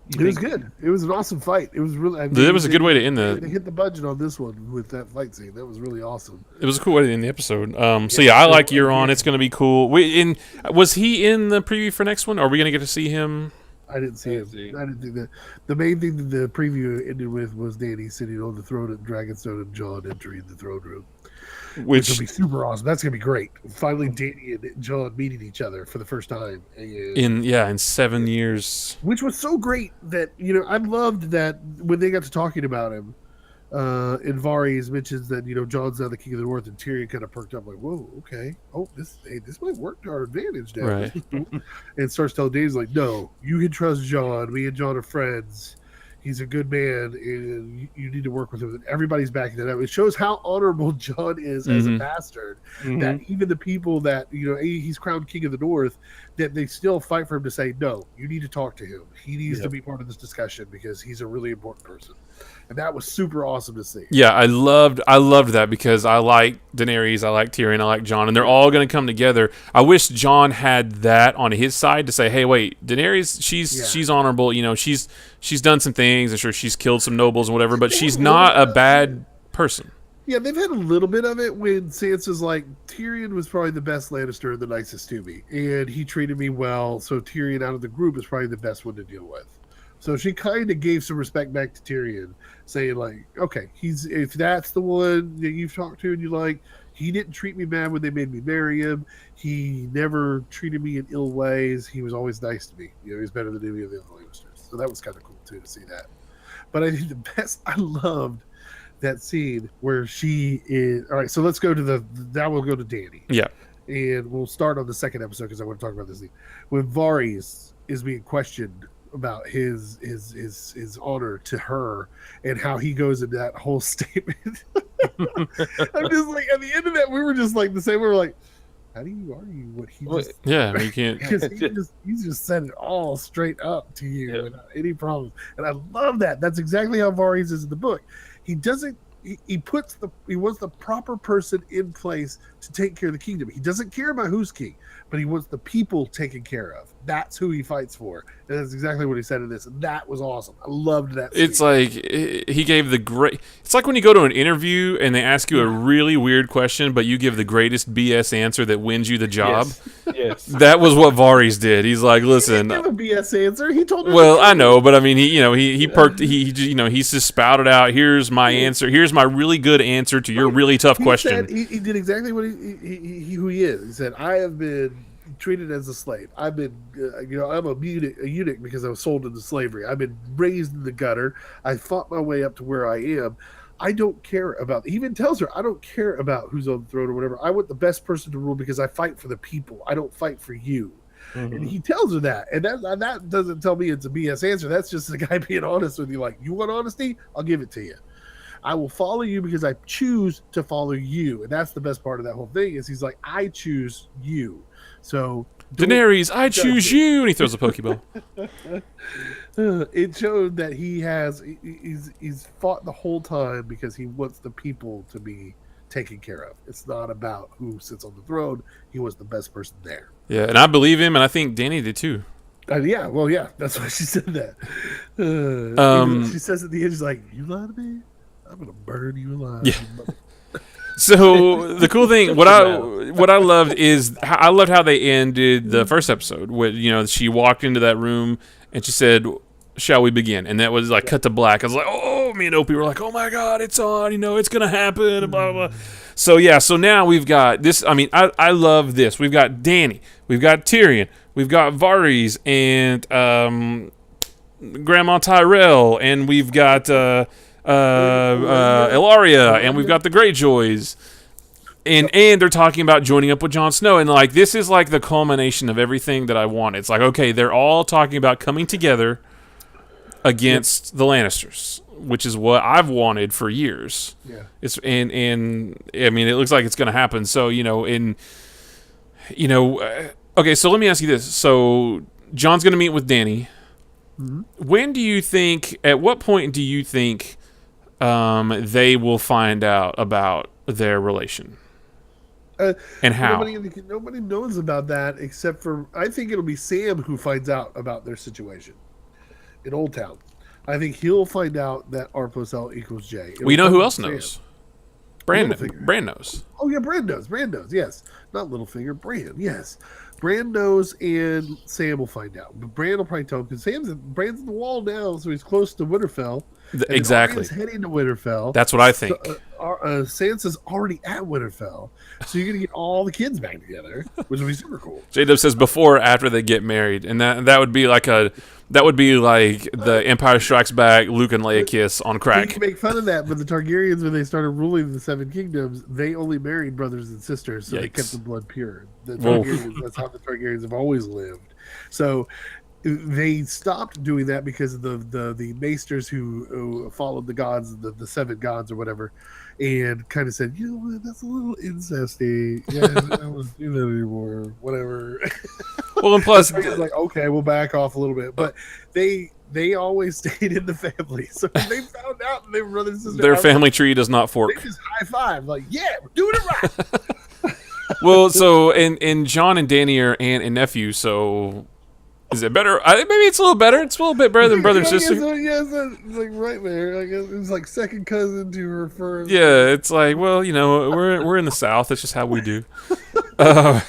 It was good. It was an awesome fight. It was really. It was a good way to end They hit the budget on this one with that fight scene. That was really awesome. It was a cool way to end the episode. I like Euron. It's going to be cool. Was he in the preview for next one? Are we going to get to see him? I didn't see him. I didn't think that. The main thing that the preview ended with was Dany sitting on the throne at Dragonstone and Jon entering the throne room. Which will be super awesome. That's gonna be great. Finally, Dany and Jon meeting each other for the first time in 7 years. Which was so great that I loved that when they got to talking about him. And Varys mentions that Jon's now the king of the North, and Tyrion kind of perked up like, "Whoa, okay. Oh, this might work to our advantage now." Right. And starts telling Dany's like, "No, you can trust Jon. Me and Jon are friends. He's a good man, and you need to work with him." And everybody's backing that up. It shows how honorable Jon is as a bastard. That even the people that he's crowned king of the North, that they still fight for him to say, "No, you need to talk to him. He needs to be part of this discussion because he's a really important person." And that was super awesome to see. Yeah, I loved that because I like Daenerys, I like Tyrion, I like Jon, and they're all going to come together. I wish Jon had that on his side to say, "Hey, wait, Daenerys, she's honorable. She's done some things, and sure she's killed some nobles and whatever, but she's not a bad person." Yeah, they've had a little bit of it when Sansa's like, Tyrion was probably the best Lannister and the nicest to me, and he treated me well, so Tyrion out of the group is probably the best one to deal with. So she kind of gave some respect back to Tyrion, saying like, "Okay, if that's the one that you've talked to and you like, he didn't treat me bad when they made me marry him. He never treated me in ill ways. He was always nice to me. He's better than any of the other Lannisters." So that was kind of cool too to see that. But I think I loved that scene where she is. All right, so let's go to now we'll go to Dany. Yeah, and we'll start on the second episode because I want to talk about this scene when Varys is being questioned about his honor to her and how he goes into that whole statement. I'm just like, at the end of that, we were just like the same. We were like, how do you argue what he just? Yeah, you can't. Because he just said it all straight up to you without any problems, and I love that. That's exactly how Varys is in the book. He doesn't. He wants the proper person in place to take care of the kingdom. He doesn't care about who's king, but he wants the people taken care of. That's who he fights for. And that's exactly what he said in this. And that was awesome. I loved that scene. It's like he gave the great. It's like when you go to an interview and they ask you a really weird question, but you give the greatest BS answer that wins you the job. Yes. That was what Varys did. He's like, listen. He didn't give a BS answer. He told me. Well, I know, but I mean, he perked. He he's just spouted out. Here's my answer. Here's my really good answer to your really tough question. He did exactly what who he is. He said, "I have been treated as a slave. I've been, I'm a eunuch because I was sold into slavery. I've been raised in the gutter. I fought my way up to where I am. I don't care about." He even tells her, "I don't care about who's on the throne or whatever. I want the best person to rule because I fight for the people. I don't fight for you." And he tells her that, and that doesn't tell me it's a BS answer. That's just the guy being honest with you. Like, you want honesty? I'll give it to you. I will follow you because I choose to follow you. And that's the best part of that whole thing is he's like, I choose you. So Daenerys, I choose you. And he throws a Pokeball. It showed that he's fought the whole time because he wants the people to be taken care of. It's not about who sits on the throne. He was the best person there. Yeah, and I believe him, and I think Dany did too. Yeah, that's why she said that. She says at the end, she's like, "You lie to me? I'm gonna burn you alive." Yeah. So the cool thing, what I loved is I loved how they ended the first episode. With she walked into that room and she said, "Shall we begin?" And that was like cut to black. I was like, "Oh!" Me and Opie were like, "Oh my God, it's on! It's gonna happen!" And blah blah blah. So yeah, so now we've got this. I mean, I love this. We've got Dany, we've got Tyrion, we've got Varys, and Grandma Tyrell, and we've got Ilaria, and we've got the Greyjoys. And they're talking about joining up with Jon Snow, and like this is like the culmination of everything that I want. It's like, okay, they're all talking about coming together against the Lannisters, which is what I've wanted for years. Yeah. It's and I mean, it looks like it's going to happen. So okay. So let me ask you this: so John's going to meet with Dany. Mm-hmm. When do you think? At what point do you think they will find out about their relation? And how? Nobody knows about that except for, I think it'll be Sam who finds out about their situation in Old Town. I think he'll find out that R plus L equals J. We know who else knows. Bran knows. Oh yeah, Bran knows. Yes, not Littlefinger. Bran. Yes, Bran knows, and Sam will find out. But Bran will probably tell him because Bran's in the wall now, so he's close to Winterfell. Exactly. He's heading to Winterfell. That's what I think. Sansa's already at Winterfell, so you're gonna get all the kids back together, which would be super cool. J-Dub says before or after they get married, and that would be like the Empire Strikes Back, Luke and Leia kiss on crack. You can make fun of that, but the Targaryens, when they started ruling the Seven Kingdoms, they only married brothers and sisters, so they kept the blood pure. The Targaryens, that's how the Targaryens have always lived. So they stopped doing that because of the maesters who followed the gods, the seven gods or whatever, and kind of said, you know what, that's a little incesty. Yeah, I don't do that anymore. Whatever. Well, and plus, it's like, okay, we'll back off a little bit, but they always stayed in the family. So when they found out and they were brothers and sisters, their family tree does not fork. They just high five, like, yeah, we're doing it right. Well, so and John and Dany are aunt and nephew, so. Is it better? Maybe it's a little better. It's a little bit better than brother and sister. It's like right there. Like it's like second cousin to her first. Yeah, it's like, well, we're in the South. That's just how we do. We're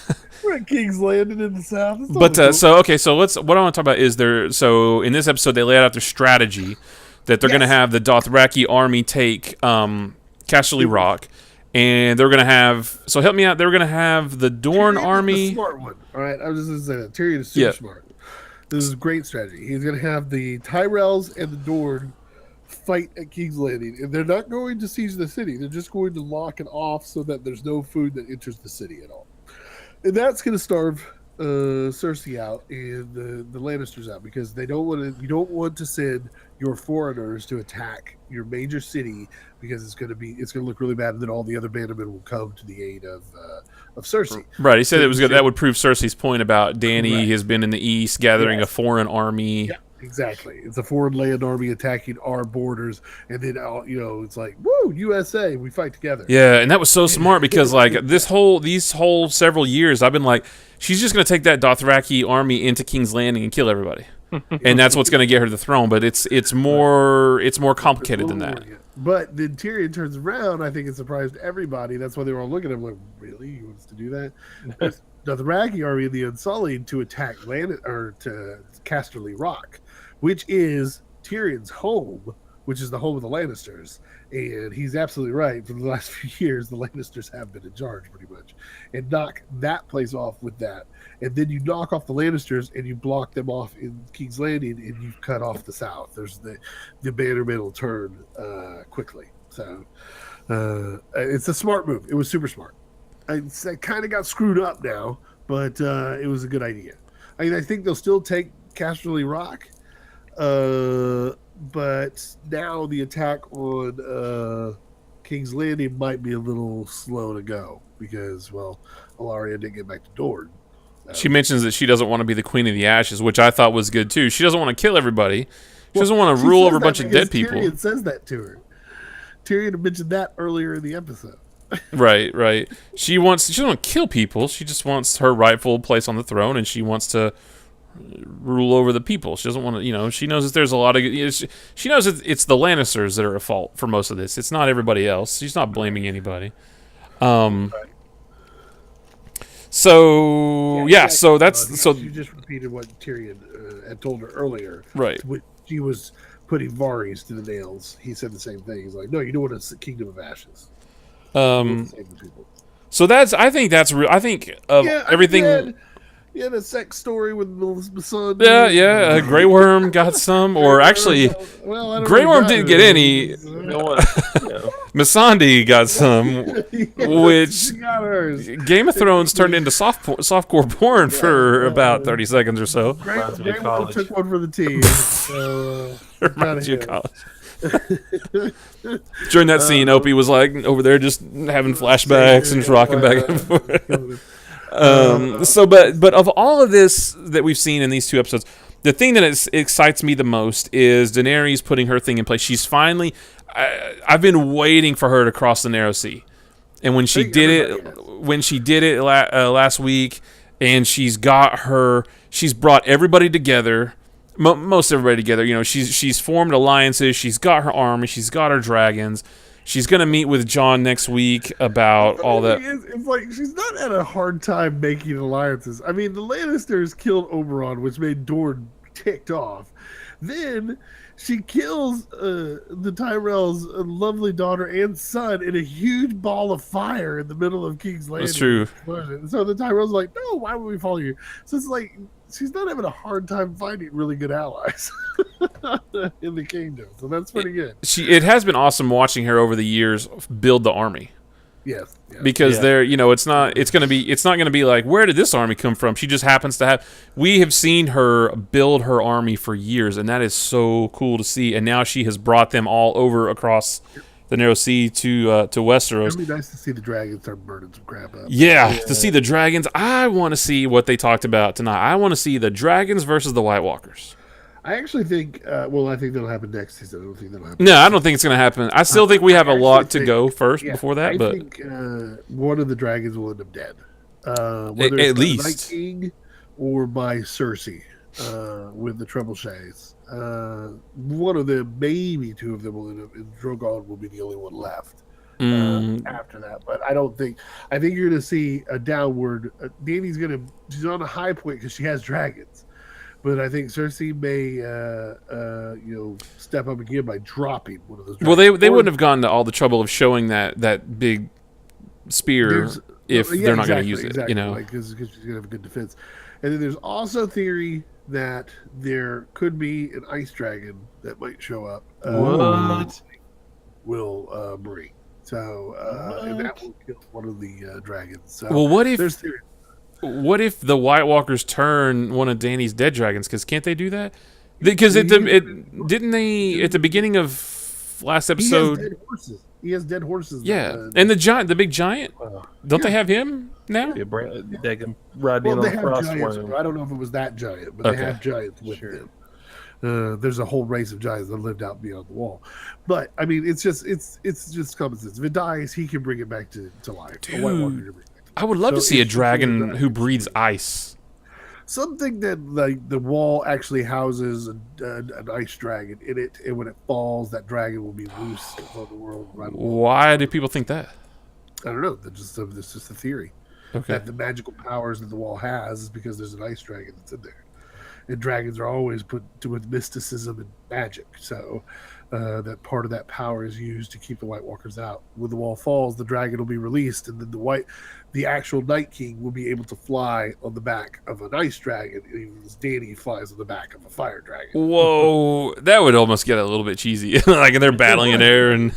at King's Landing in the South. But cool. So what I want to talk about is so in this episode they laid out their strategy that they're going to have the Dothraki army take Casterly Rock, and they're going to have. So help me out. They're going to have the Dorne army. The smart one. All right, I was just going to say that Tyrion is super smart. This is a great strategy. He's going to have the Tyrells and the Dorne fight at King's Landing, and they're not going to siege the city. They're just going to lock it off so that there's no food that enters the city at all. And that's going to starve Cersei out and the Lannisters out because they don't want to. You don't want to send your foreigners to attack your major city because it's going to look really bad, and then all the other bannermen will come to the aid of Cersei. Right. He said it was good. That would prove Cersei's point about Dany has been in the east gathering a foreign army. Yeah, exactly. It's a foreign land army attacking our borders, and then it's like, woo, USA, we fight together. Yeah, and that was so smart because like these whole several years, I've been like, she's just going to take that Dothraki army into King's Landing and kill everybody. And that's what's going to get her the throne, but it's more complicated than that. But then Tyrion turns around. I think it surprised everybody. That's why they were all looking at him like, "Really? He wants to do that?" The Dothraki army and the Unsullied to attack to Casterly Rock, which is Tyrion's home, which is the home of the Lannisters. And he's absolutely right. For the last few years, the Lannisters have been in charge pretty much, and knock that place off with that. And then you knock off the Lannisters and you block them off in King's Landing and you cut off the South. There's the bannermen will turn quickly. So it's a smart move. It was super smart. I kind of got screwed up now, but it was a good idea. I mean, I think they'll still take Casterly Rock, but now the attack on King's Landing might be a little slow to go because, well, Ilaria didn't get back to Dorne. She mentions that she doesn't want to be the Queen of the Ashes, which I thought was good too. She doesn't want to kill everybody. She doesn't want to rule over a bunch of dead people. Tyrion says that to her. Tyrion mentioned that earlier in the episode. Right. She doesn't want to kill people. She just wants her rightful place on the throne, and she wants to rule over the people. She doesn't want to, she knows that there's a lot of, she knows that it's the Lannisters that are at fault for most of this. It's not everybody else. She's not blaming anybody. So she just repeated what Tyrion had told her earlier. Right. She was putting Varys to the nails. He said the same thing. He's like, no, you don't want a kingdom of ashes. So I think that's real. I think of everything. he had a sex story with my son. Yeah. Grey Worm got some, or actually, well, I don't Grey know Worm about didn't it. get any. No one, Masandi got some, which She got hers. Game of Thrones turned into softcore porn for about 30 seconds or so. Reminds me of Grey Worm college. took one for the team. So, Reminds you of college. During that scene, Opie was like over there just having flashbacks and just rocking back and forth. But of all of this that we've seen in these 2 episodes, the thing that excites me the most is Daenerys putting her thing in place. She's finally. I've been waiting for her to cross the narrow sea, and when she did it last week, and she's brought everybody together. Most everybody together. You know, she's formed alliances. She's got her army. She's got her dragons. She's gonna meet with Jon next week about all that. It's like she's not had a hard time making alliances. I mean, the Lannisters killed Oberyn, which made Dorne ticked off. Then she kills the Tyrell's lovely daughter and son in a huge ball of fire in the middle of King's Landing. That's true. So the Tyrell's like, no, why would we follow you? So it's like she's not having a hard time finding really good allies in the kingdom. So that's pretty good. It has been awesome watching her over the years build the army. Yes. Because they're, it's not going to be like, where did this army come from? She just happens to have. We have seen her build her army for years, and that is so cool to see. And now she has brought them all over across the narrow sea to Westeros. It'd be nice to see the dragons start burning some crap up. Yeah, to see the dragons. I want to see what they talked about tonight. I want to see the dragons versus the White Walkers. I actually think, I think that'll happen next season. I don't think that'll happen. No, I don't think it's going to happen. I still think we have a lot to go first before that. I but think one of the dragons will end up dead. at Whether it's by least. the Night King or by Cersei with the Trebuchets. One of them, maybe 2 of them will end up, and Drogon will be the only one left after that. But I think you're going to see a downward. Dany's she's on a high point because she has dragons. But I think Cersei may, step up again by dropping one of those. Well, they wouldn't have gone to all the trouble of showing that big spear if they're not going to use it. Exactly, because she's going to have a good defense. And then there's also theory that there could be an ice dragon that might show up. What? Will bring. So and that will kill one of the dragons. So well, what if there's theory? What if the White Walkers turn one of Dany's dead dragons? Because can't they do that? Because didn't they at the beginning of last episode? He has dead horses. Yeah, and the big giant. Don't they have him now? Yeah, they can ride in on the Frostworm. I don't know if it was that giant, but they have giants with them. There's a whole race of giants that lived out beyond the wall. But I mean, it's just common sense. If it dies, he can bring it back to life. Dude, I would love to see a dragon who breathes ice. Something that like the wall actually houses an ice dragon in it, and when it falls, that dragon will be loose on the world. Why do people think that? I don't know. That's just a theory. Okay. That the magical powers that the wall has is because there's an ice dragon that's in there. And dragons are always put to with mysticism and magic. So that part of that power is used to keep the White Walkers out. When the wall falls, the dragon will be released, and then the actual Night King will be able to fly on the back of an ice dragon, even as Dany flies on the back of a fire dragon. Whoa, that would almost get a little bit cheesy. Like they're battling in air and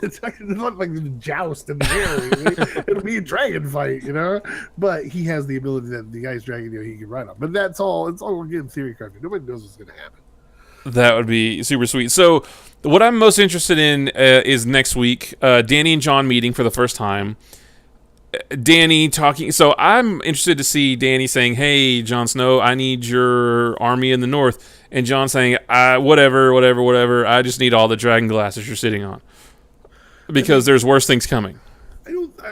it's not like a joust in the air. It'll be a dragon fight, But he has the ability that the ice dragon, he can ride on. But that's all. It's all again theory crafting. Nobody knows what's going to happen. That would be super sweet. So, what I'm most interested in is next week, Dany and Jon meeting for the first time. Dany talking. So, I'm interested to see Dany saying, "Hey, Jon Snow, I need your army in the north," and Jon saying, "Whatever. I just need all the dragon glasses you're sitting on because there's worse things coming."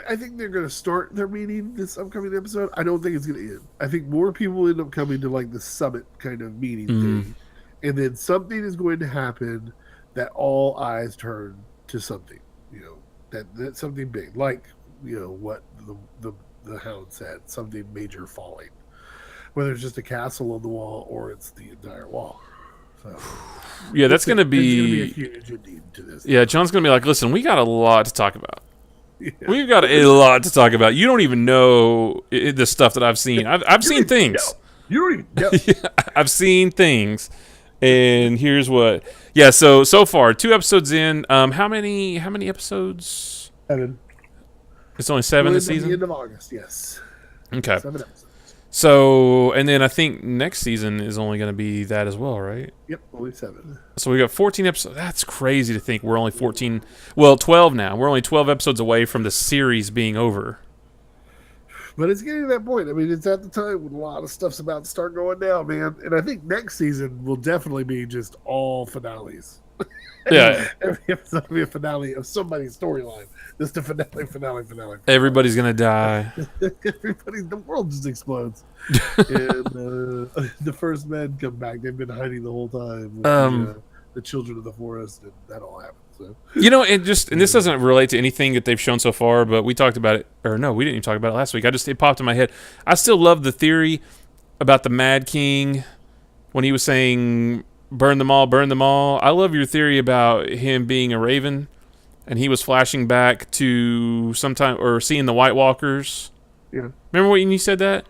I think they're going to start their meeting this upcoming episode. I don't think it's going to end. I think more people end up coming to like the summit kind of meeting thing. And then something is going to happen that all eyes turn to something, that's something big, like, what the Hound said, something major falling, whether it's just a castle on the wall or it's the entire wall. So, yeah, that's going to be a huge ending to this. Yeah, Jon's going to be like, listen, we got a lot to talk about. We've got a lot to talk about. You don't even know the stuff that I've seen. I've seen things. You don't even know. I've seen things, and here's what. Yeah. So far, 2 episodes in. How many episodes? 7. It's only 7 this At the season. end of August, yes. Okay. 7 episodes. So, and then I think next season is only going to be that as well, right? Yep, only 7. So we got 14 episodes. That's crazy to think we're only 14. Well, 12 now. We're only 12 episodes away from the series being over. But it's getting to that point. I mean, it's at the time when a lot of stuff's about to start going down, man. And I think next season will definitely be just all finales. Yeah. Every episode will be a finale of somebody's storyline. Just a finale. Everybody's going to die. The world just explodes. And the first men come back. They've been hiding the whole time with the children of the forest, and that all happened. So. And this doesn't relate to anything that they've shown so far, but we talked about it, or no, we didn't even talk about it last week. It popped in my head. I still love the theory about the Mad King when he was saying, burn them all, burn them all. I love your theory about him being a raven, and he was flashing back to sometime, or seeing the White Walkers. Yeah. Remember when you said that?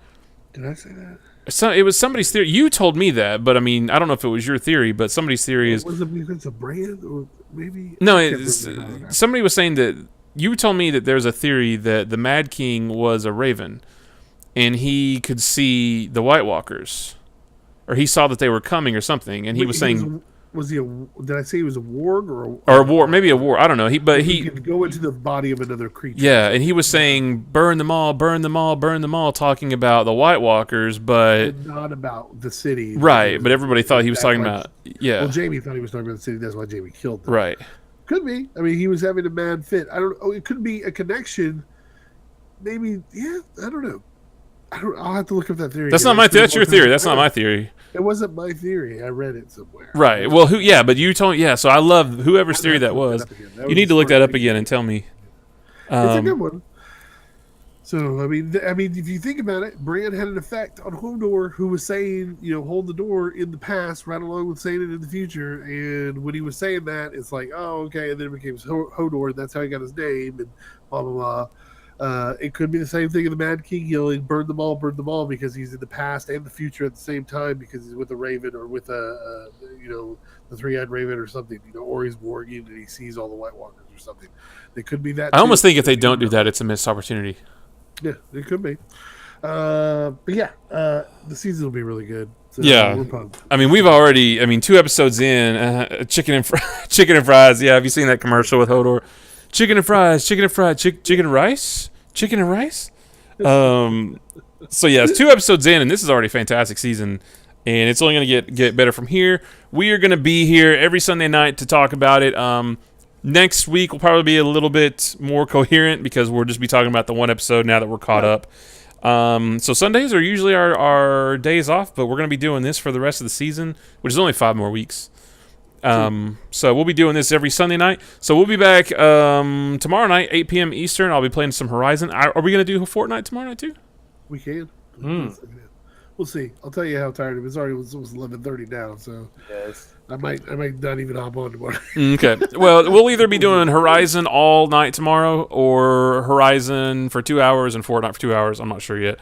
Did I say that? So it was somebody's theory. You told me that, but I mean, I don't know if it was your theory, but somebody's theory is... Was it because of brand, or maybe... No, somebody was saying that... You told me that there's a theory that the Mad King was a raven, and he could see the White Walkers. Or he saw that they were coming or something, and he was saying... Did I say he was a warg or a war? Maybe a war. I don't know. He could go into the body of another creature. Yeah, and he was saying, burn them all, burn them all, burn them all, talking about the White Walkers, but not about the city. Right, but everybody thought he was talking about... Yeah. Well, Jamie thought he was talking about the city. That's why Jamie killed them. Right. Could be. I mean, he was having a mad fit. I don't know. It could be a connection. Maybe, yeah, I don't know. I'll have to look up that theory. That's not my theory. That's your theory. That's not my theory. It wasn't my theory. I read it somewhere. Right. Well, but you told me. Yeah, so I love whoever's theory that was. You need to look that up again and tell me. It's a good one. So, I mean, if you think about it, Bran had an effect on Hodor, who was saying, hold the door in the past, right along with saying it in the future. And when he was saying that, it's like, oh, okay. And then it became Hodor, and that's how he got his name, and blah, blah, blah. It could be the same thing in the Mad King yelling, burn them all, because he's in the past and the future at the same time, because he's with a raven or with the three-eyed raven or something, or he's warging and he sees all the White Walkers or something. It could be that. I almost think if they don't do that, it's a missed opportunity. Yeah, it could be. But yeah, the season will be really good. So yeah, we're pumped. I mean, 2 episodes in, chicken and fries. Yeah, have you seen that commercial with Hodor? Chicken and fries, chicken and fried, chicken and rice, chicken and rice. So yeah, it's 2 episodes in, and this is already a fantastic season, and it's only going to get better from here. We are going to be here every Sunday night to talk about it. Next week will probably be a little bit more coherent because we'll just be talking about the 1 episode now that we're caught up. So Sundays are usually our days off, but we're going to be doing this for the rest of the season, which is only 5 more weeks. So we'll be doing this every Sunday night. So we'll be back tomorrow night, 8 p.m. Eastern. I'll be playing some Horizon. Are we going to do a Fortnite tomorrow night too? We can. We'll see. I'll tell you how tired it is. It was 11:30 now, so yes. I might not even hop on tomorrow. Okay. Well, we'll either be doing Horizon all night tomorrow, or Horizon for 2 hours and Fortnite for 2 hours. I'm not sure yet.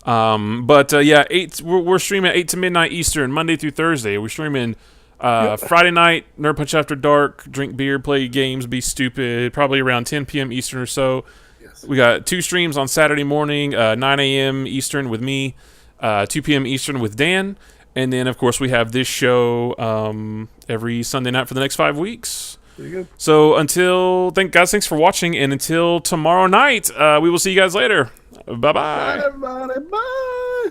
But yeah, we're streaming at 8 to midnight Eastern, Monday through Thursday. We're streaming Friday night, Nerd Punch After Dark, drink beer, play games, be stupid, probably around 10 p.m. Eastern or so. Yes. We got 2 streams on Saturday morning, 9 a.m. Eastern with me, 2 p.m. Eastern with Dan. And then, of course, we have this show every Sunday night for the next 5 weeks. There you go. So thanks for watching. And until tomorrow night, we will see you guys later. Bye-bye. Bye, everybody. Bye.